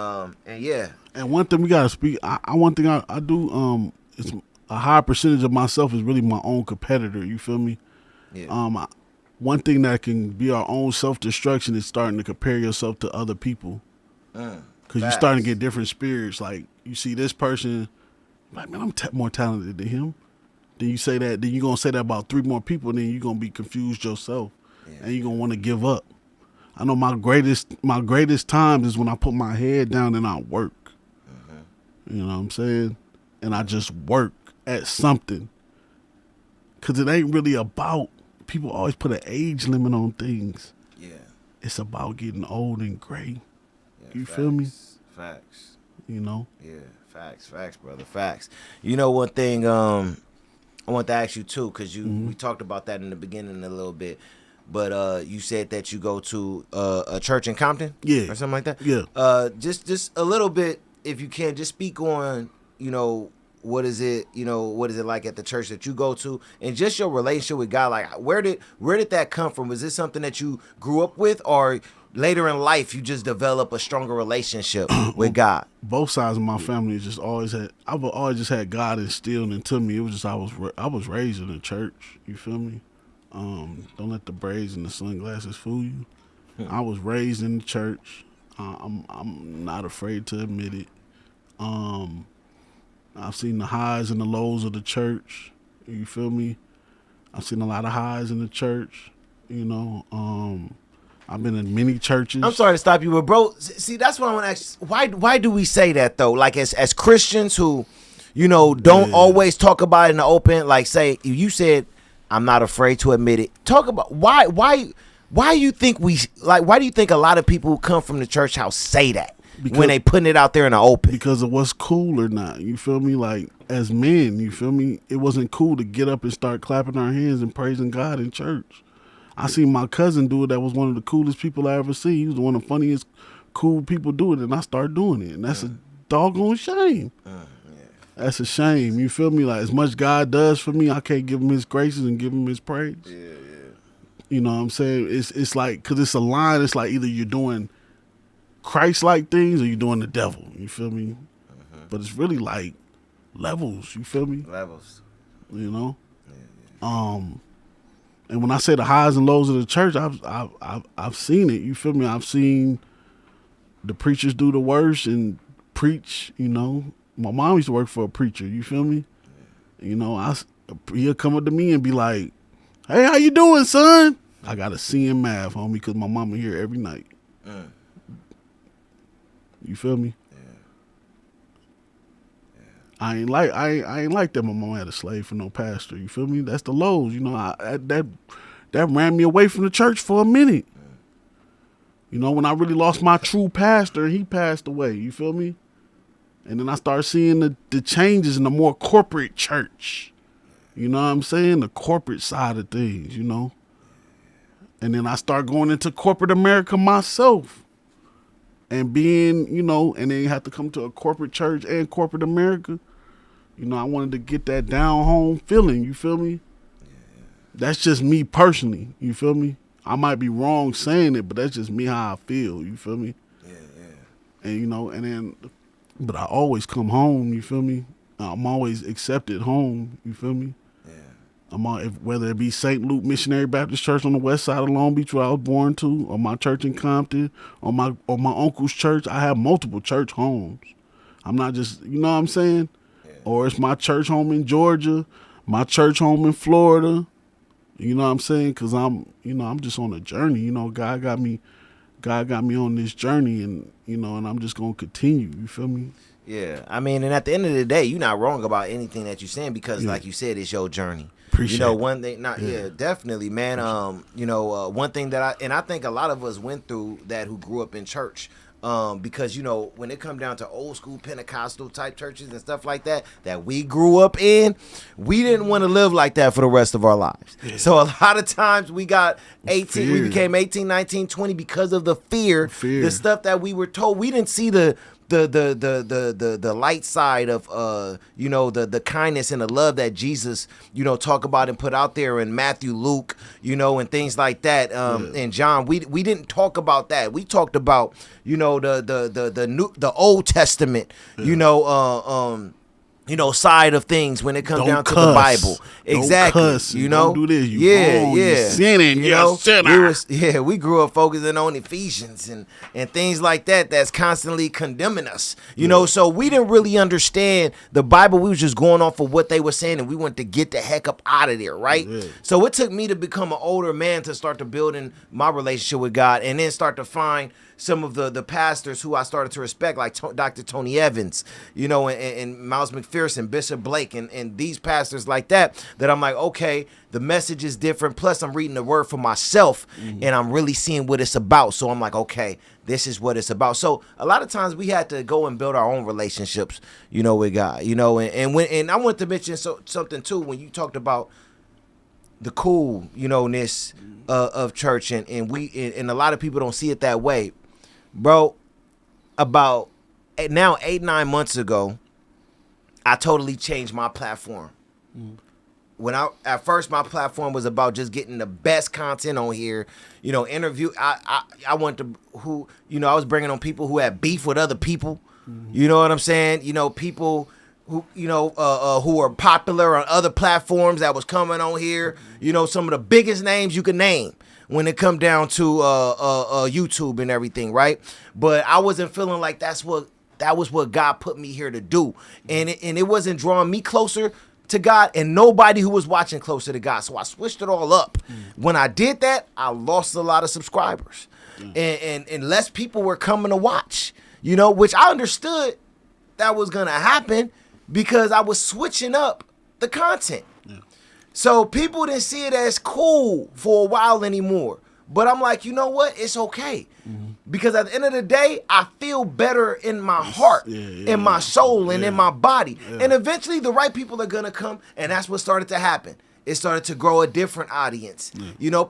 S1: yeah.
S2: And one thing we gotta speak. One thing I do. It's a high percentage of myself is really my own competitor. You feel me?
S1: Yeah.
S2: one thing that can be our own self-destruction is starting to compare yourself to other people. Because you're starting to get different spirits. Like, you see this person, like, man, I'm more talented than him. Then you say that, then you're going to say that about 3 more people, and then you're going to be confused yourself. Yeah. And you're going to want to give up. I know my greatest times is when I put my head down and I work. You know what I'm saying? And I just work at something. Because it ain't really about, people always put an age limit on things. Yeah. It's about getting old and gray. Yeah, you feel me?
S1: Facts.
S2: You know?
S1: Yeah, facts, brother, facts. You know, one thing I want to ask you too, because we talked about that in the beginning a little bit, but you said that you go to a church in Compton?
S2: Yeah.
S1: Or something like that?
S2: Yeah.
S1: Just a little bit, if you can, just speak on, you know, what is it like at the church that you go to, and just your relationship with God? Like, where did that come from? Was this something that you grew up with, or later in life you just develop a stronger relationship with God?
S2: Both sides of my family just I've always just had God instilled into me. It was just I was raised in the church. You feel me? Don't let the braids and the sunglasses fool you. I was raised in the church. I'm not afraid to admit it. I've seen the highs and the lows of the church. You feel me? I've seen a lot of highs in the church. You know, I've been in many churches.
S1: I'm sorry to stop you, but bro, see, that's what I want to ask. Why do we say that though? Like as Christians who, you know, don't always talk about it in the open. Like, say you said, I'm not afraid to admit it. Talk about why do you think why do you think a lot of people who come from the church house say that? Because, when they putting it out there in the open?
S2: Because of what's cool or not. You feel me? Like, as men, you feel me? It wasn't cool to get up and start clapping our hands and praising God in church. I seen my cousin do it. That was one of the coolest people I ever seen. He was one of the funniest, cool people do it, and I started doing it. And that's a doggone shame. That's a shame. You feel me? Like, as much God does for me, I can't give him his graces and give him his praise. Yeah. You know what I'm saying? It's like, because it's a line. It's like either you're doing Christ-like things or you're doing the devil. You feel me? But it's really like levels. You feel me?
S1: Levels.
S2: You know? And when I say the highs and lows of the church, I've seen it. You feel me? I've seen the preachers do the worst and preach. You know, my mom used to work for a preacher. You feel me? You know, he'll come up to me and be like, "Hey, how you doing, son?" I got a C in math, homie, because my mama here every night. You feel me? I ain't like that. My mom had a slave for no pastor. You feel me? That's the lows. You know, that ran me away from the church for a minute. You know, when I really lost my true pastor, he passed away. You feel me? And then I started seeing the changes in the more corporate church. You know what I'm saying? The corporate side of things, you know? And then I start going into corporate America myself. And being, you know, and then you have to come to a corporate church and corporate America. You know, I wanted to get that down home feeling. You feel me? That's just me personally. You feel me? I might be wrong saying it, but that's just me how I feel. You feel me? And, you know, and then, but I always come home. You feel me? I'm always accepted home. You feel me? Whether it be St. Luke Missionary Baptist Church on the west side of Long Beach, where I was born to, or my church in Compton, or my uncle's church. I have multiple church homes. I'm not just, you know what I'm saying? Or it's my church home in Georgia, my church home in Florida. You know what I'm saying? Because I'm just on a journey. You know, God got me on this journey, and you know, and I'm just gonna continue. You feel me?
S1: Yeah, I mean, and at the end of the day, you're not wrong about anything that you're saying, because, like you said, it's your journey.
S2: Appreciate
S1: you know, one thing, definitely, man. You know, one thing that I think a lot of us went through that who grew up in church, because, you know, when it come down to old school Pentecostal type churches and stuff like that we grew up in, we didn't want to live like that for the rest of our lives. Yeah. So a lot of times we got 18, we became 18, 19, 20 because of the fear, the stuff that we were told. We didn't see the light side of you know, the kindness and the love that Jesus, you know, talk about and put out there in Matthew, Luke, you know, and things like that. And John, we didn't talk about that. We talked about, you know, the Old Testament, you know, side of things when it comes
S2: Don't
S1: down
S2: cuss.
S1: to the Bible. Exactly.
S2: Don't cuss.
S1: You know,
S2: Don't do this. You wrong. You're sinning. You're a sinner.
S1: We grew up focusing on Ephesians and things like that. That's constantly condemning us. You know, so we didn't really understand the Bible. We was just going off of what they were saying, and we wanted to get the heck up out of there, right?
S2: Yeah.
S1: So it took me to become an older man to start to build in my relationship with God, and then start to find some of the pastors who I started to respect, like Dr. Tony Evans, and Miles McPherson, Bishop Blake, and these pastors like that I'm like, okay, the message is different. Plus, I'm reading the word for myself, and I'm really seeing what it's about. So I'm like, okay, this is what it's about. So a lot of times we had to go and build our own relationships, with God, and I wanted to mention something too when you talked about the coolness of church, and a lot of people don't see it that way. Bro, about now 8-9 months ago, I totally changed my platform. When at first my platform was about just getting the best content on here, interview. I went to I was bringing on people who had beef with other people. You know what I'm saying? People who who are popular on other platforms that was coming on here. Some of the biggest names you can name when it come down to YouTube and everything, right? But I wasn't feeling like that was what God put me here to do, and it wasn't drawing me closer to God, and nobody who was watching closer to God. So I switched it all up. When I did that, I lost a lot of subscribers, and less people were coming to watch. Which I understood that was gonna happen because I was switching up the content. So people didn't see it as cool for a while anymore. But I'm like, you know what? It's okay. Because at the end of the day, I feel better in my heart, in my soul, and in my body. And eventually the right people are going to come, and that's what started to happen. It started to grow a different audience.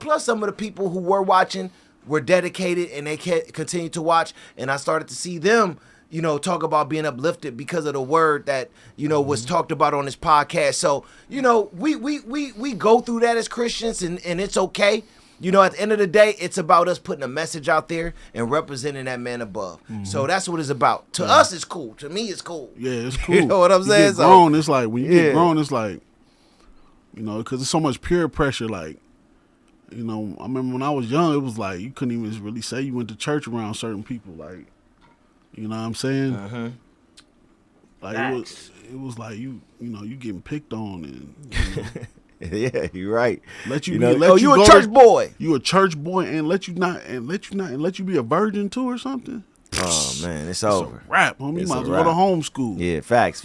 S1: Plus some of the people who were watching were dedicated, and they continued to watch, and I started to see them talk about being uplifted because of the word that, was talked about on this podcast. So, we go through that as Christians, and it's okay. At the end of the day, it's about us putting a message out there and representing that man above. So that's what it's about. To us, it's cool. To me, it's cool.
S2: Yeah, it's cool.
S1: You know what I'm saying?
S2: Get grown, it's like, when you get grown, it's like, because there's so much peer pressure, like, I remember when I was young, it was like, you couldn't even really say you went to church around certain people, like, you know what I'm saying? Like it was like you getting picked on, and
S1: yeah, you're right.
S2: Let you
S1: you a church boy.
S2: You a church boy, and let you be a virgin too or something.
S1: Oh man, it's
S2: over.
S1: over.
S2: It's a wrap, homie. You might as well go to homeschool.
S1: Yeah, facts.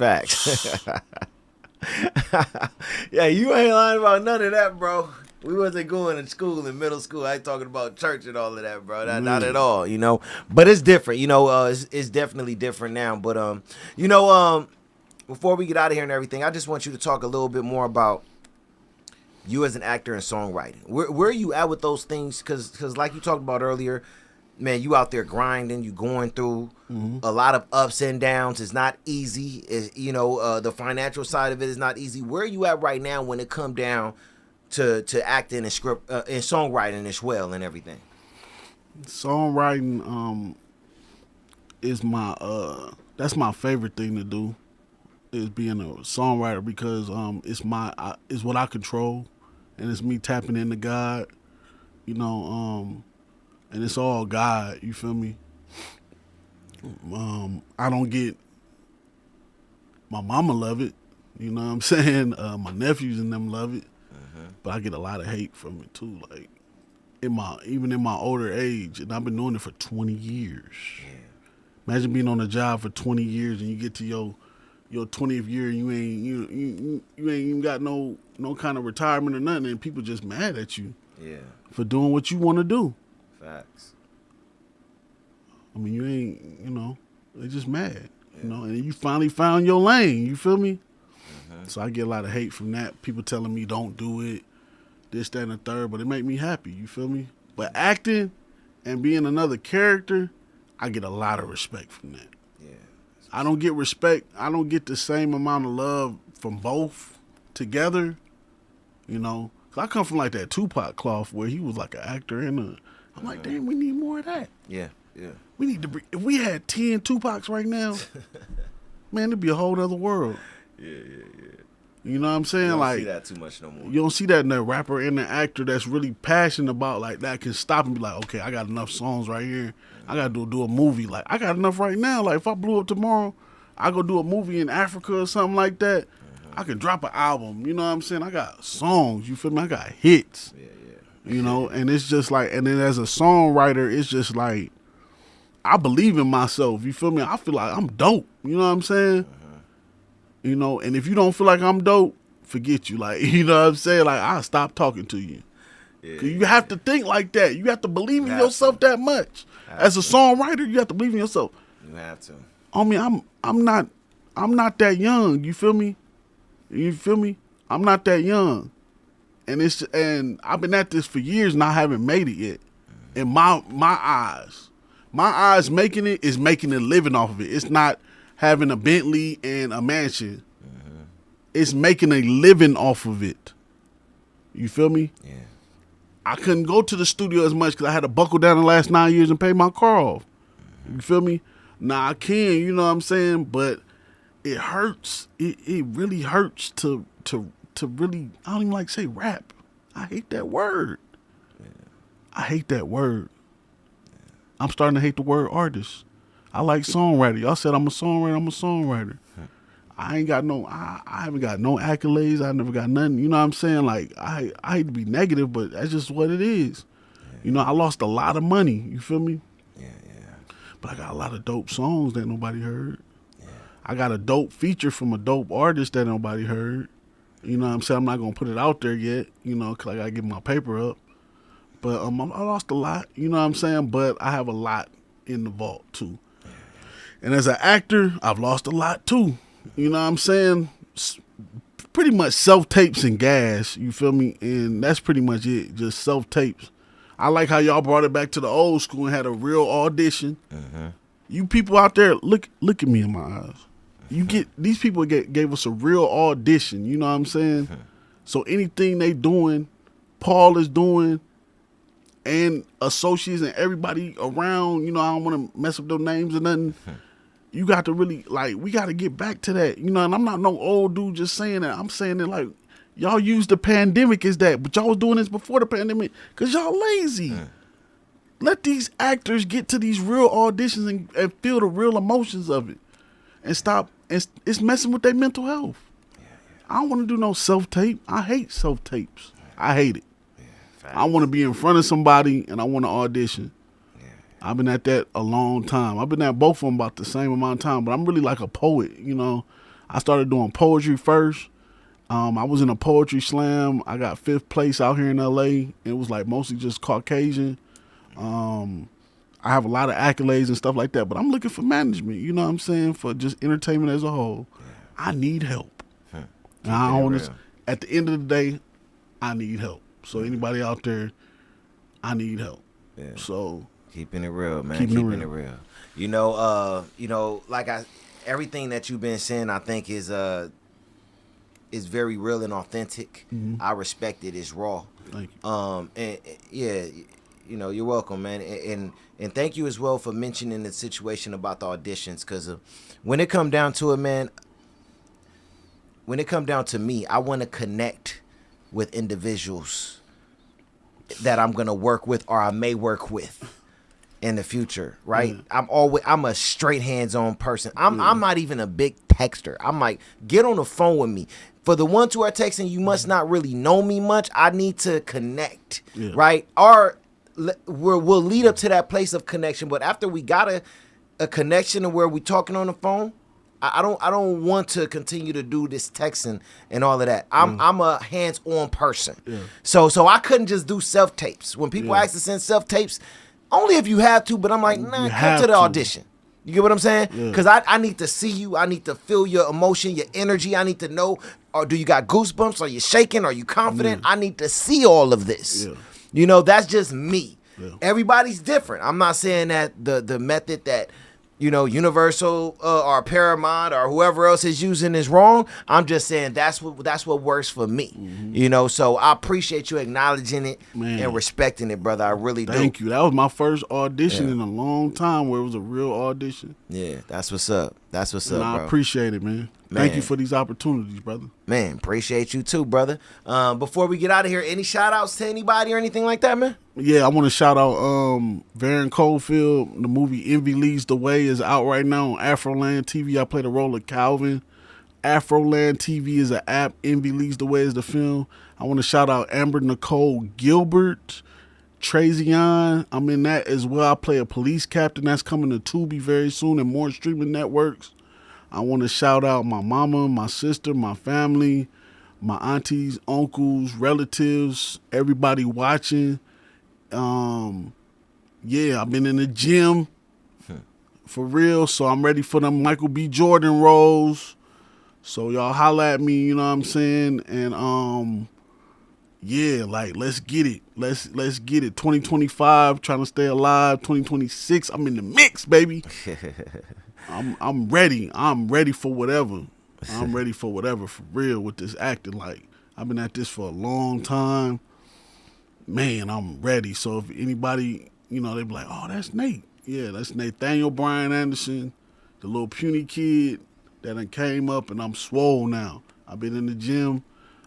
S1: Yeah, you ain't lying about none of that, bro. We wasn't going to school in middle school. I ain't talking about church and all of that, bro. Not at all, But it's different, it's definitely different now. But before we get out of here and everything, I just want you to talk a little bit more about you as an actor and songwriting. Where are you at with those things? Because like you talked about earlier, man, you out there grinding, you going through a lot of ups and downs. It's not easy. The financial side of it is not easy. Where are you at right now when it come down to acting and script and songwriting as well and everything?
S2: Songwriting is that's my favorite thing to do, is being a songwriter, because it's what I control, and it's me tapping into God, and it's all God, you feel me? I don't get, my mama love it, you know what I'm saying? My nephews and them love it. But I get a lot of hate from it too, like even in my older age, and I've been doing it for 20 years. Yeah. Imagine being on a job for 20 years and you get to your 20th year and you ain't even got no kind of retirement or nothing, and people just mad at you. Yeah. For doing what you want to do.
S1: Facts.
S2: I mean, you ain't, they just mad, and you finally found your lane, you feel me? So I get a lot of hate from that. People telling me don't do it, this, that, and the third, but it make me happy, you feel me? But acting and being another character, I get a lot of respect from that. Yeah. I don't get respect. I don't get the same amount of love from both together, 'Cause I come from like that Tupac cloth where he was like an actor and I'm like, damn, we need more of that.
S1: Yeah.
S2: We need to if we had 10 Tupacs right now, man, it'd be a whole other world.
S1: Yeah.
S2: You know what I'm saying?
S1: You don't
S2: Like
S1: see that too much no more.
S2: you don't see that in the rapper and the actor that's really passionate about like that can stop and be like, okay, I got enough songs right here. I gotta do a movie. Like I got enough right now. Like if I blew up tomorrow, I go do a movie in Africa or something like that. I could drop an album. You know what I'm saying? I got songs. You feel me? I got hits.
S1: Yeah.
S2: You know, and it's just like, and then as a songwriter, it's just like I believe in myself. You feel me? I feel like I'm dope. You know what I'm saying? You know, and if you don't feel like I'm dope, forget you. Like, you know what I'm saying? Like, I'll stop talking to you.
S1: Yeah,
S2: Cause you have to think like that. You have to believe in
S1: have
S2: yourself that much. As a songwriter, you have to believe in yourself.
S1: You have to.
S2: I mean, I'm not that young. You feel me? You feel me? I'm not that young. And I've been at this for years and I haven't made it yet. In my eyes making it is making a living off of it. It's not having a Bentley and a mansion. It's making a living off of it. You feel me?
S1: Yeah.
S2: I couldn't go to the studio as much because I had to buckle down the last 9 years and pay my car off. You feel me? Now I can, you know what I'm saying? But it hurts. It really hurts to really, I don't even like to say rap. I hate that word. I hate that word. I'm starting to hate the word artist. I like songwriter. Y'all said I'm a songwriter. I ain't got no, I haven't got no accolades. I never got nothing. You know what I'm saying? Like, I hate to be negative, but that's just what it is. You know, I lost a lot of money. You feel me?
S1: Yeah.
S2: But I got a lot of dope songs that nobody heard. I got a dope feature from a dope artist that nobody heard. You know what I'm saying? I'm not going to put it out there yet, you know, because I got to get my paper up. But I lost a lot, you know what I'm saying? But I have a lot in the vault, too. And as an actor, I've lost a lot, too. You know what I'm saying? Pretty much self-tapes and gas, you feel me? And that's pretty much it, just self-tapes. I like how y'all brought it back to the old school and had a real audition. You people out there, look at me in my eyes. You get these people gave us a real audition. You know what I'm saying? So anything they doing, Paul is doing, and associates and everybody around. You know, I don't want to mess up their names or nothing. You got to really we got to get back to that. You know, and I'm not no old dude just saying that. I'm saying that like y'all use the pandemic as that, but y'all was doing this before the pandemic because y'all lazy. Let these actors get to these real auditions and feel the real emotions of it, and stop. It's messing with their mental health. I don't want to do no self-tape. I hate self-tapes. I hate it. I want to be in front of somebody and I want to audition. I've been at that a long time. I've been at both of them about the same amount of time, but I'm really like a poet, you know. I started doing poetry first. I was in a poetry slam. I got 5th place out here in LA. It was like mostly just Caucasian. I have a lot of accolades and stuff like that, but I'm looking for management, you know what I'm saying, for just entertainment as a whole. I need help. And I don't want to, at the end of the day, I need help. So anybody out there, I need help. So
S1: keeping it real, man. Keeping it real. You know, like everything that you've been saying, I think is very real and authentic. I respect it. It's raw.
S2: Thank you.
S1: And yeah, you know, you're welcome, man. And thank you as well for mentioning the situation about the auditions, because when it come down to it, man, when it come down to me, I want to connect with individuals that I'm gonna work with or I may work with in the future, right? I'm a straight hands-on person. I'm not even a big texter. I'm like, get on the phone with me. For the ones who are texting, you must not really know me much. I need to connect, right? Or we'll lead up to that place of connection. But after we got a connection to where we talking on the phone, I don't want to continue to do this texting and all of that. I'm a hands-on person. So I couldn't just do self-tapes. When people ask to send self-tapes, only if you have to, but I'm like, nah, come to the audition. You get what I'm saying? Because I need to see you. I need to feel your emotion, your energy. I need to know, or do you got goosebumps? Are you shaking? Are you confident? I need to see all of this. You know, that's just me. Everybody's different. I'm not saying that the method that, you know, Universal or Paramount or whoever else is using is wrong. I'm just saying that's what works for me. You know, so I appreciate you acknowledging it and respecting it, brother. I really do.
S2: Thank you. That was my first audition in a long time where it was a real audition.
S1: Yeah, that's what's up. That's what's up, bro.
S2: I appreciate it, man. Thank you for these opportunities, brother.
S1: Man, appreciate you too, brother. Before we get out of here, any shout outs to anybody or anything like that, man?
S2: Yeah, I want to shout out Varen Coldfield. The movie Envy Leads the Way is out right now on Afroland TV. I play the role of Calvin. Afroland TV is an app. Envy Leads the Way is the film. I want to shout out Amber Nicole Gilbert. Trazion, I'm in that as well. I play a police captain. That's coming to Tubi very soon and more streaming networks. I want to shout out my mama, my sister, my family, my aunties, uncles, relatives, everybody watching. Yeah, I've been in the gym for real, so I'm ready for them Michael B. Jordan roles. So y'all holla at me, you know what I'm saying? And yeah, like let's get it. Let's get it. 2025, trying to stay alive. 2026, I'm in the mix, baby. I'm ready. I'm ready for whatever. I'm ready for whatever, for real, with this acting. Like, I've been at this for a long time. Man, I'm ready. So if anybody, they be like, oh, that's Nate. Yeah, that's Nathaniel Bryan Anderson, the little puny kid that done came up, and I'm swole now. I've been in the gym.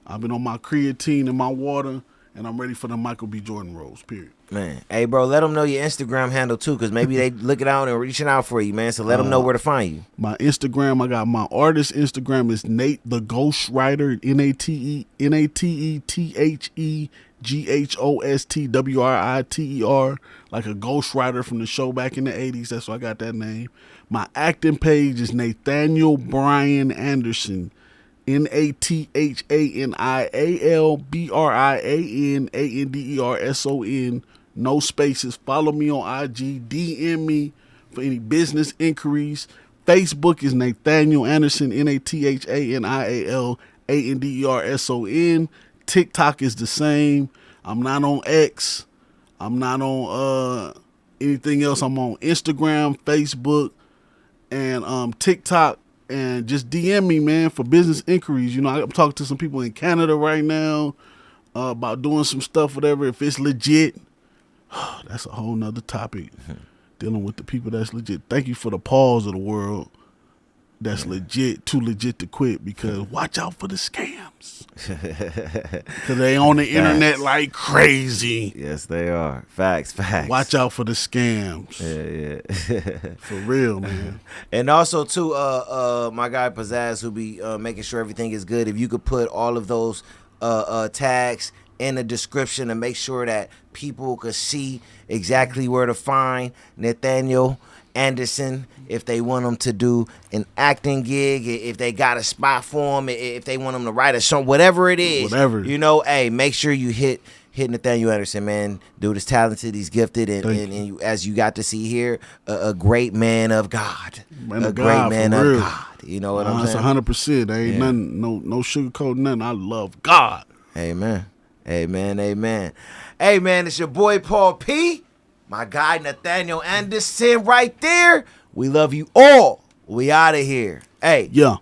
S2: I've been on my creatine and my water, and I'm ready for the Michael B. Jordan roles, period.
S1: Man, hey, bro, let them know your Instagram handle, too, because maybe they looking out and reaching out for you, man, so let them know where to find you.
S2: My Instagram, I got my artist Instagram is Nate the Ghostwriter, NateTheGhostWriter, like a ghostwriter from the show back in the 80s. That's why I got that name. My acting page is Nathaniel Bryan Anderson, NathanielBryanAnderson, no spaces. Follow me on IG. DM me for any business inquiries. Facebook is Nathaniel Anderson, NathanielAnderson. TikTok is the same. I'm not on X. I'm not on anything else. I'm on Instagram, Facebook, and TikTok. And just DM me, man, for business inquiries. I'm talking to some people in Canada right now about doing some stuff, whatever. If it's legit, that's a whole nother topic. Dealing with the people that's legit. Thank you for the pause of the world that's legit, too legit to quit, because watch out for the scams. Because they on the internet like crazy.
S1: Yes, they are. Facts.
S2: Watch out for the scams.
S1: Yeah.
S2: For real, man.
S1: And also, too, my guy Pizzazz, who be making sure everything is good, if you could put all of those tags in the description and make sure that people could see exactly where to find Nathaniel Anderson if they want him to do an acting gig, if they got a spot for him, if they want him to write a song, whatever it is. Hey, make sure you hit Nathaniel Anderson, man. Dude is talented, he's gifted, and as you got to see here, a great man of God. Great man of God. You know what I'm saying?
S2: That's 100%. There ain't nothing, no sugarcoat, nothing. I love God.
S1: Amen. Hey, man, it's your boy Paul P. My guy Nathaniel Anderson right there. We love you all. We out of here. Hey.
S2: Yeah.